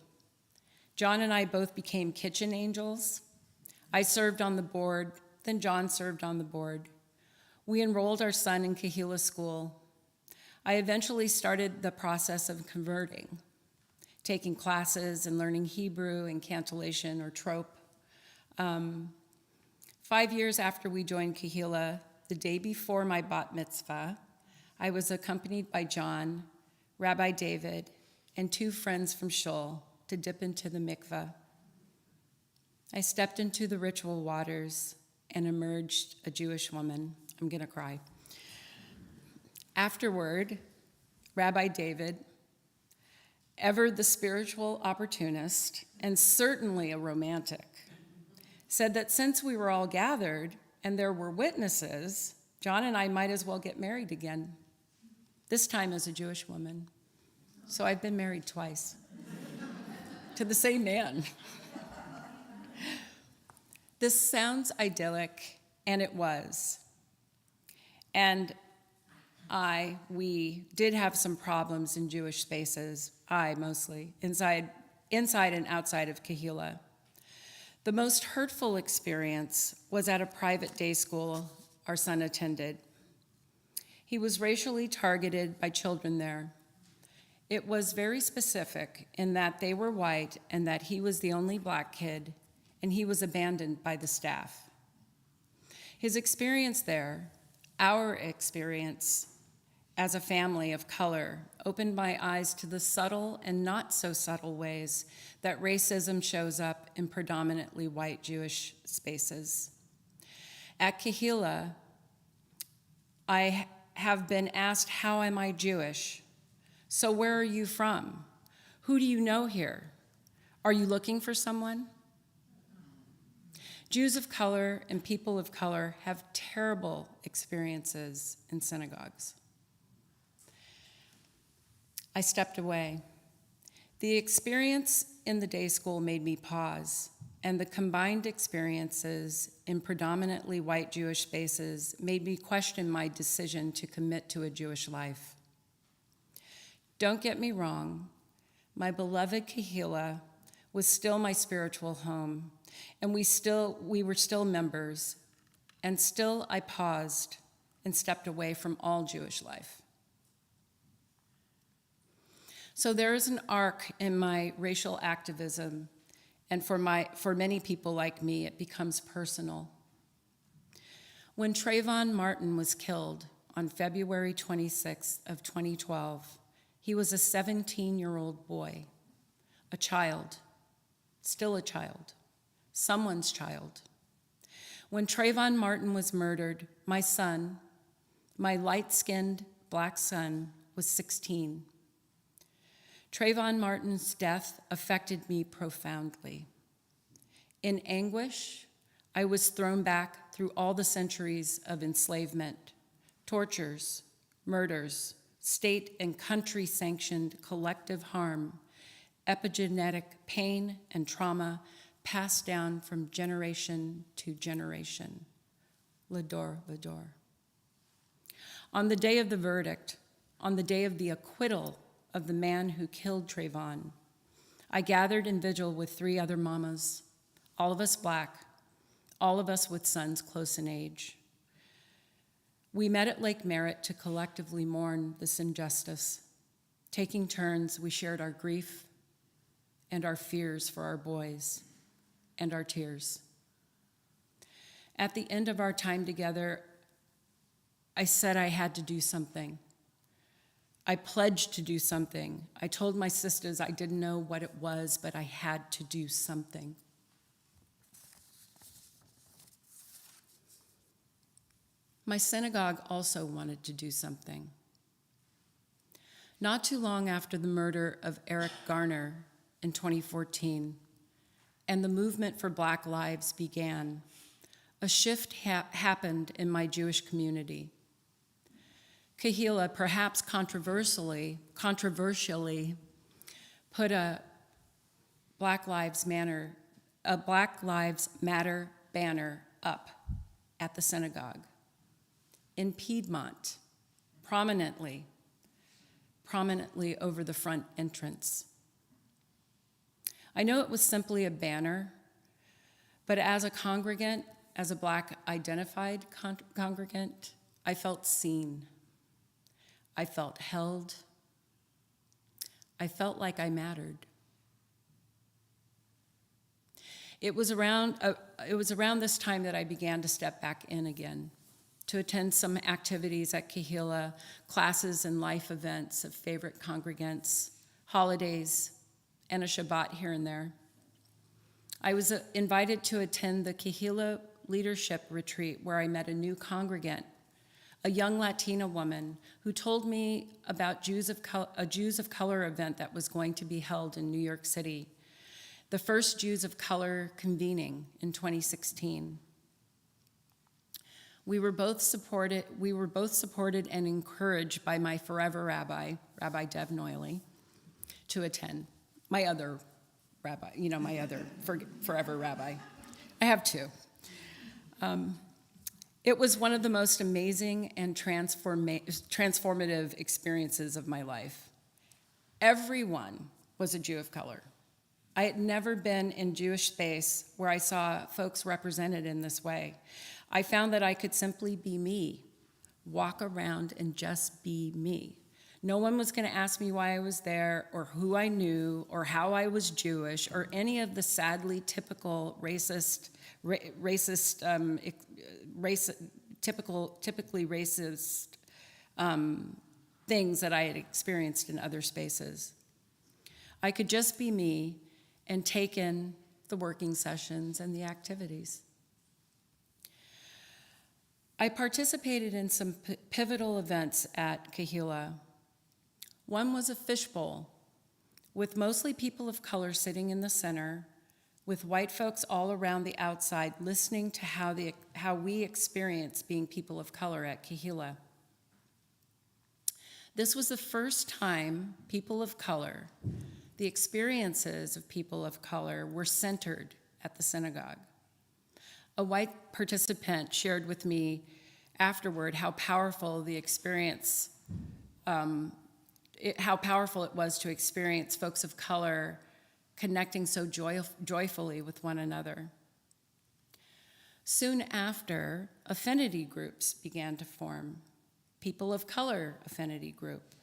John and I both became kitchen angels. I served on the board, then John served on the board. We enrolled our son in Kahila school. I eventually started the process of converting, taking classes and learning Hebrew and cantillation or trope. 5 years after we joined Kahila, the day before my bat mitzvah, I was accompanied by John, Rabbi David, and 2 friends from Shul to dip into the mikveh. I stepped into the ritual waters and emerged a Jewish woman. I'm gonna cry. Afterward, Rabbi David, ever the spiritual opportunist and certainly a romantic, said that since we were all gathered and there were witnesses, John and I might as well get married again, this time as a Jewish woman. So I've been married twice to the same man. This sounds idyllic, and it was. And we did have some problems in Jewish spaces, I mostly, inside and outside of Kahila. The most hurtful experience was at a private day school our son attended. He was racially targeted by children there. It was very specific in that they were white and that he was the only black kid, and he was abandoned by the staff. His experience there, our experience as a family of color, opened my eyes to the subtle and not so subtle ways that racism shows up in predominantly white Jewish spaces. At Kahila, I have been asked, how am I Jewish? So where are you from? Who do you know here? Are you looking for someone? Jews of color and people of color have terrible experiences in synagogues. I stepped away. The experience in the day school made me pause, and the combined experiences in predominantly white Jewish spaces made me question my decision to commit to a Jewish life. Don't get me wrong, my beloved Kahila was still my spiritual home, and we were still members, and still I paused and stepped away from all Jewish life. So there is an arc in my racial activism, and for many people like me, it becomes personal. When Trayvon Martin was killed on February 26th of 2012, he was a 17-year-old boy, a child, still a child, someone's child. When Trayvon Martin was murdered, my son, my light-skinned black son, was 16. Trayvon Martin's death affected me profoundly. In anguish, I was thrown back through all the centuries of enslavement, tortures, murders, state and country-sanctioned collective harm, epigenetic pain and trauma passed down from generation to generation. L'ador, l'ador. On the day of the verdict, on the day of the acquittal of the man who killed Trayvon, I gathered in vigil with 3 other mamas, all of us black, all of us with sons close in age. We met at Lake Merritt to collectively mourn this injustice. Taking turns, we shared our grief and our fears for our boys and our tears. At the end of our time together, I said I had to do something. I pledged to do something. I told my sisters I didn't know what it was, but I had to do something. My synagogue also wanted to do something. Not too long after the murder of Eric Garner in 2014, and the movement for Black Lives began, a shift happened in my Jewish community. Kahila, perhaps controversially, put a Black Lives Matter banner up at the synagogue. In Piedmont, prominently over the front entrance. I know it was simply a banner, but as a congregant, as a Black identified congregant, I felt seen. I felt held. I felt like I mattered. It was around this time that I began to step back in again, to attend some activities at Kahila, classes and life events of favorite congregants, holidays, and a Shabbat here and there. I was invited to attend the Kahila Leadership Retreat, where I met a new congregant, a young Latina woman who told me about a Jews of Color event that was going to be held in New York City, the first Jews of Color convening in 2016. We were both supported and encouraged by my forever rabbi, Rabbi Dev Noiley, to attend. My other rabbi, my other forever rabbi. I have 2. It was one of the most amazing and transformative experiences of my life. Everyone was a Jew of color. I had never been in Jewish space where I saw folks represented in this way. I found that I could simply be me, walk around and just be me. No one was going to ask me why I was there or who I knew or how I was Jewish or any of the sadly typical typically racist things that I had experienced in other spaces. I could just be me and take in the working sessions and the activities. I participated in some pivotal events at Kahila. One was a fishbowl, with mostly people of color sitting in the center, with white folks all around the outside listening to how we experience being people of color at Kahila. This was the first time people of color, the experiences of people of color, were centered at the synagogue. A white participant shared with me afterward how powerful the experience, how powerful it was to experience folks of color connecting so joyfully with one another. Soon after, affinity groups began to form. People of color affinity group,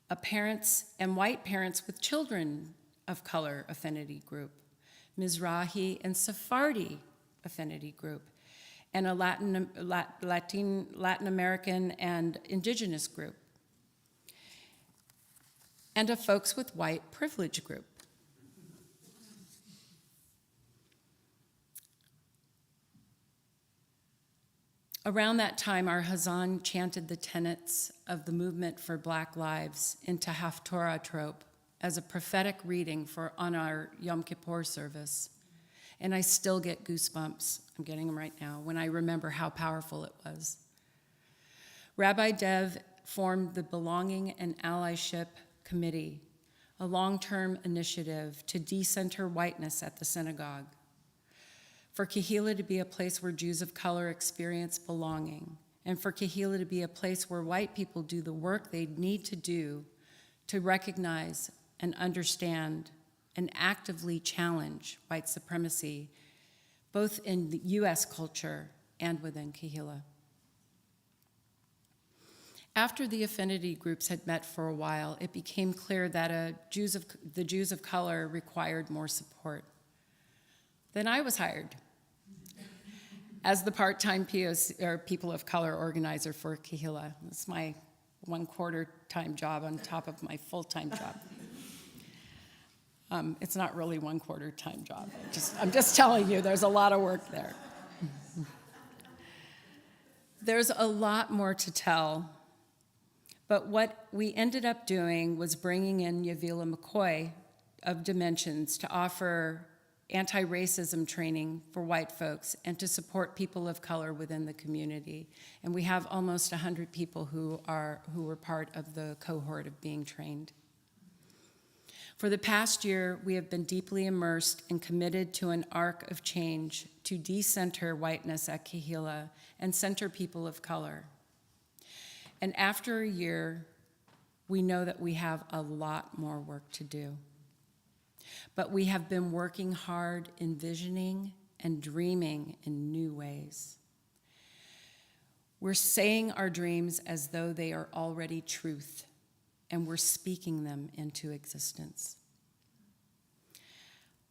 a parents and white parents with children of color affinity group, Mizrahi and Sephardi affinity group, and a Latin American and indigenous group, and a folks with white privilege group. Around that time, our Hazan chanted the tenets of the movement for Black lives into Haftorah trope as a prophetic reading on our Yom Kippur service. And I still get goosebumps, I'm getting them right now, when I remember how powerful it was. Rabbi Dev formed the Belonging and Allyship Committee, a long-term initiative to decenter whiteness at the synagogue, for Kehillah to be a place where Jews of color experience belonging, and for Kehillah to be a place where white people do the work they need to do to recognize and understand and actively challenge white supremacy, both in the US culture and within Kehillah. After the affinity groups had met for a while, it became clear that the Jews of color required more support. Then I was hired as the part-time POC, or People of Color organizer for Kehillah. It's my 1/4 time job on top of my full-time job. It's not really 1/4 time job. I'm just telling you, there's a lot of work there. There's a lot more to tell, but what we ended up doing was bringing in Yavila McCoy of Dimensions to offer anti-racism training for white folks and to support people of color within the community. And we have almost 100 people who were part of the cohort of being trained. For the past year, we have been deeply immersed and committed to an arc of change to decenter whiteness at Kehillah and center people of color. And after a year, we know that we have a lot more work to do. But we have been working hard, envisioning and dreaming in new ways. We're saying our dreams as though they are already truth, and we're speaking them into existence.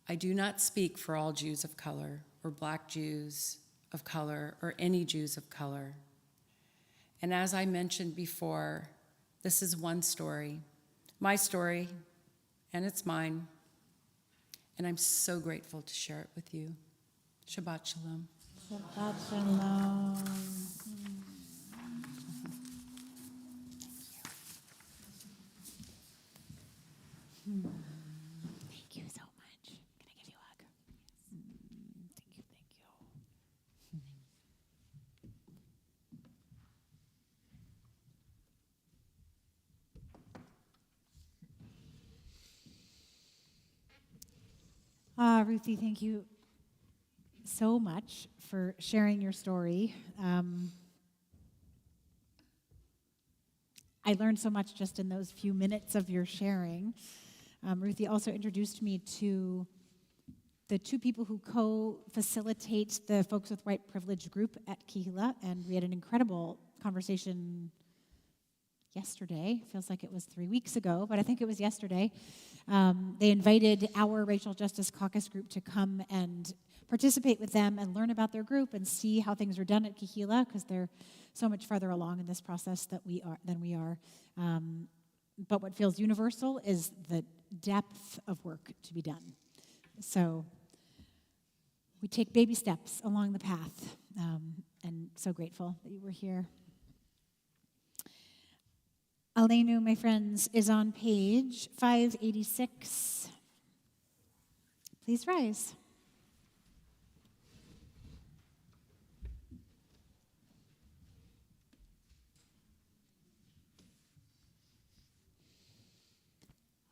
I do not speak for all Jews of color, or Black Jews of color, or any Jews of color. And as I mentioned before, this is one story, my story, and it's mine. And I'm so grateful to share it with you. Shabbat Shalom. Shabbat Shalom. Thank you so much. Can I give you a hug? Thank you. Ruthie, thank you so much for sharing your story. I learned so much just in those few minutes of your sharing. Ruthie also introduced me to the two people who co-facilitate the Folks with White Privilege group at Kehillah, and we had an incredible conversation yesterday. Feels like it was 3 weeks ago, but I think it was yesterday. They invited our Racial Justice Caucus group to come and participate with them and learn about their group and see how things are done at Kehillah, because they're so much farther along in this process than we are. But what feels universal is the depth of work to be done. So we take baby steps along the path, and so grateful that you were here. Aleinu, my friends, is on page 586. Please rise.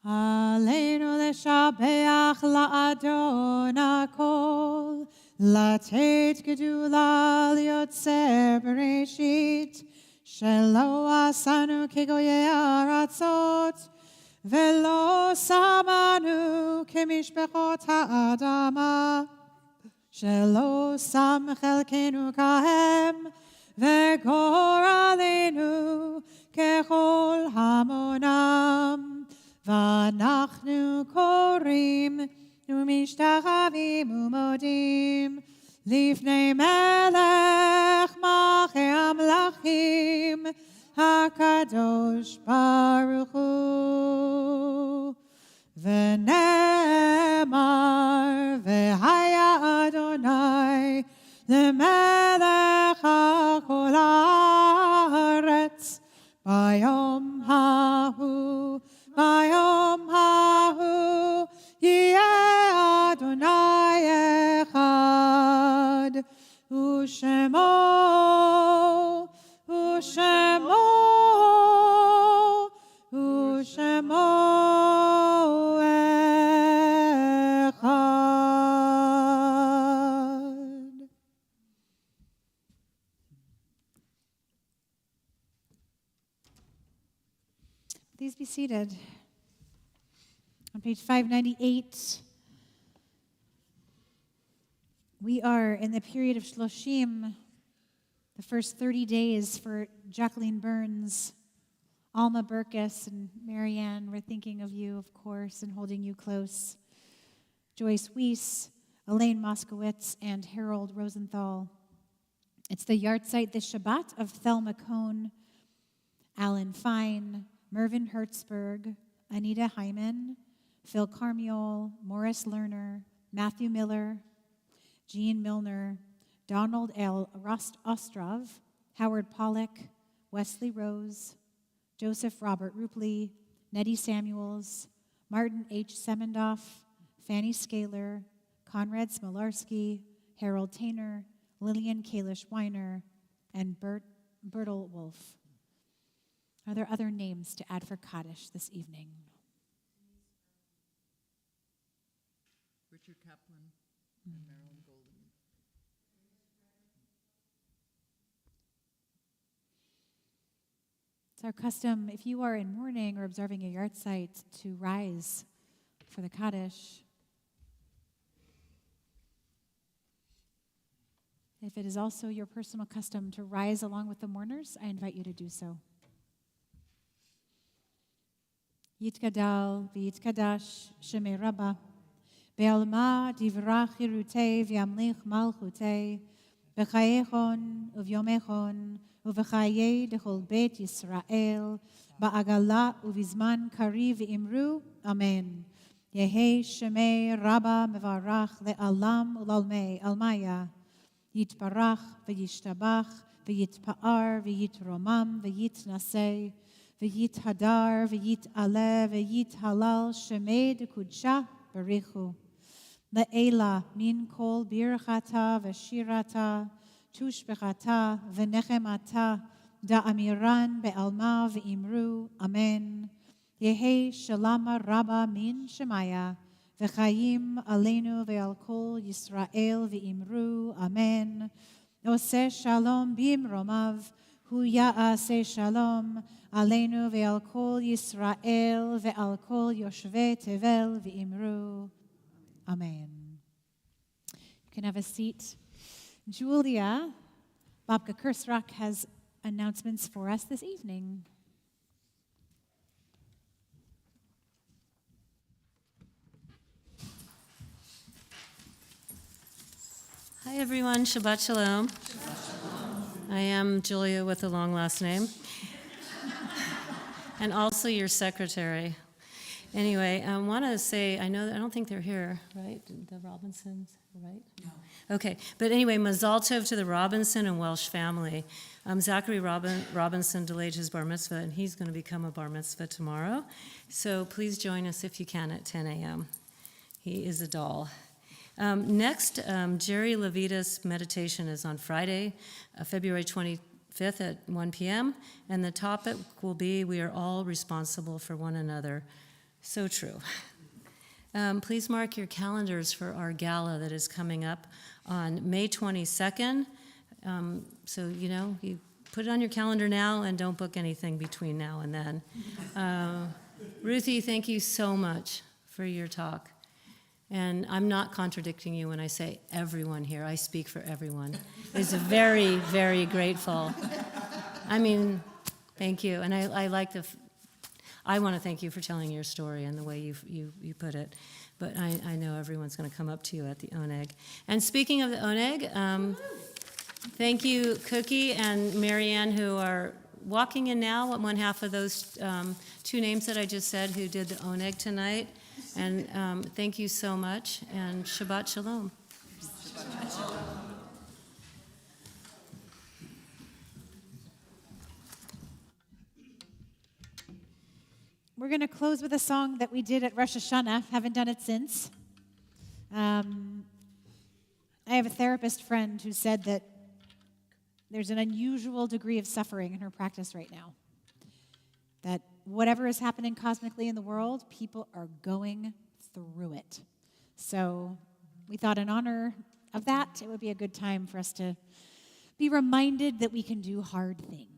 Aleinu leshabeach la'adon hakol, latet gedula liotzer bereshit, שלא עשנו כגויי הארצות, ולא שמנו כמשפחות האדמה, שלא שם חלקנו כהם, וגורלנו ככל המונם, ואנחנו קוראים ומשתחווים ומודים, לפני מלך מלכי המלכים, הקדוש ברוך הוא. ונאמר, והיה אדוני למלך הכל. Bayom hahu, Bayom hahu, Yeh Adonai echad, Ushemo, Ushemo, Ushemo echad. Please be seated. On page 598, we are in the period of Shloshim, the first 30 days for Jacqueline Burns, Alma Burkus, and Marianne. We're thinking of you, of course, and holding you close. Joyce Weiss, Elaine Moskowitz, and Harold Rosenthal. It's the yahrzeit this Shabbat of Thelma Cohn, Alan Fine, Mervyn Hertzberg, Anita Hyman, Phil Carmiol, Morris Lerner, Matthew Miller, Jean Milner, Donald L. Ostrov, Howard Pollack, Wesley Rose, Joseph Robert Rupley, Nettie Samuels, Martin H. Semendoff, Fanny Scaler, Conrad Smolarski, Harold Tainer, Lillian Kalish Weiner, and Bertel Wolf. Are there other names to add for Kaddish this evening? Richard Kaplan and Marilyn Golden. It's our custom, if you are in mourning or observing a yahrzeit, to rise for the Kaddish. If it is also your personal custom to rise along with the mourners, I invite you to do so. Yitkadal v'yitkadash shemei Rabbah, be'alma divrach hirutei v'yamlich malchutei, b'chayechon uvyomechon, uv'chayei dechol bet Yisrael, ba'agala uvizman kari v'imru, Amen. Yehi shemei Rabbah mevarach le'alam u'lalmei almaya, yitbarach v'yishtabach v'yitpa'ar v'yitromam v'yitnasei, V'yit hadar, v'yit ale, v'yit halal, shemei dekudsha, barichu. Le'ela, min kol birchata, v'shirata, tushbechata, v'nechemata, da'amiran be'alma v'imru, amen. Yehi shalama rabba min shemaya, v'chayim aleinu ve'al kol Yisrael v'imru, amen. Oseh shalom b'imromav, hu ya'aseh shalom, Aleinu ve'al kol Yisrael ve'al kol Yoshvei Tevel ve'imru. Amen. You can have a seat. Julia Babka Kursrak has announcements for us this evening. Hi everyone, Shabbat Shalom. I am Julia with a long last name. And also your secretary. Anyway, I want to say, I don't think they're here, right? The Robinsons, right? No. Okay, but anyway, Mazal Tov to the Robinson and Welsh family. Zachary Robinson delayed his bar mitzvah, and he's going to become a bar mitzvah tomorrow. So please join us if you can at 10 a.m. He is a doll. Next, Jerry Levita's meditation is on Friday, February 25th at 1 p.m., and the topic will be, we are all responsible for one another. So true. Please mark your calendars for our gala that is coming up on May 22nd. So, you put it on your calendar now and don't book anything between now and then. Ruthie, thank you so much for your talk. And I'm not contradicting you when I say everyone here. I speak for everyone. Is very, very grateful. I mean, thank you. And I want to thank you for telling your story and the way you put it. But I know everyone's going to come up to you at the Oneg. And speaking of the Oneg, thank you, Cookie and Marianne, who are walking in now, one half of those two names that I just said who did the Oneg tonight. And thank you so much, and Shabbat Shalom. Shabbat Shalom. We're going to close with a song that we did at Rosh Hashanah. Haven't done it since. I have a therapist friend who said that there's an unusual degree of suffering in her practice right now. That whatever is happening cosmically in the world, people are going through it. So we thought in honor of that, it would be a good time for us to be reminded that we can do hard things.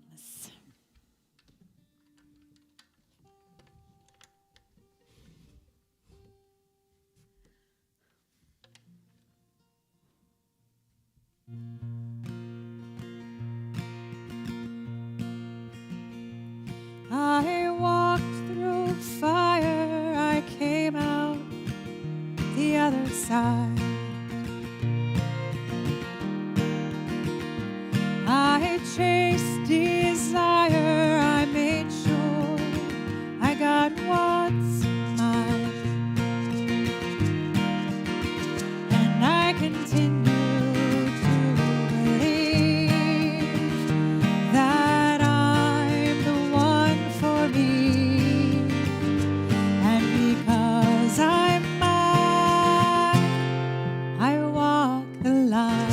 I walked through fire, I came out the other side. I chased desire, I made sure I got what's mine. And I continue to believe that I'm the one for me. And because I'm mine, I walk the line.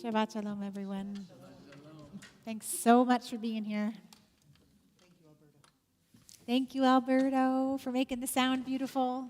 Shabbat Shalom, everyone. Thanks so much for being here. Thank you, Alberto, for making the sound beautiful.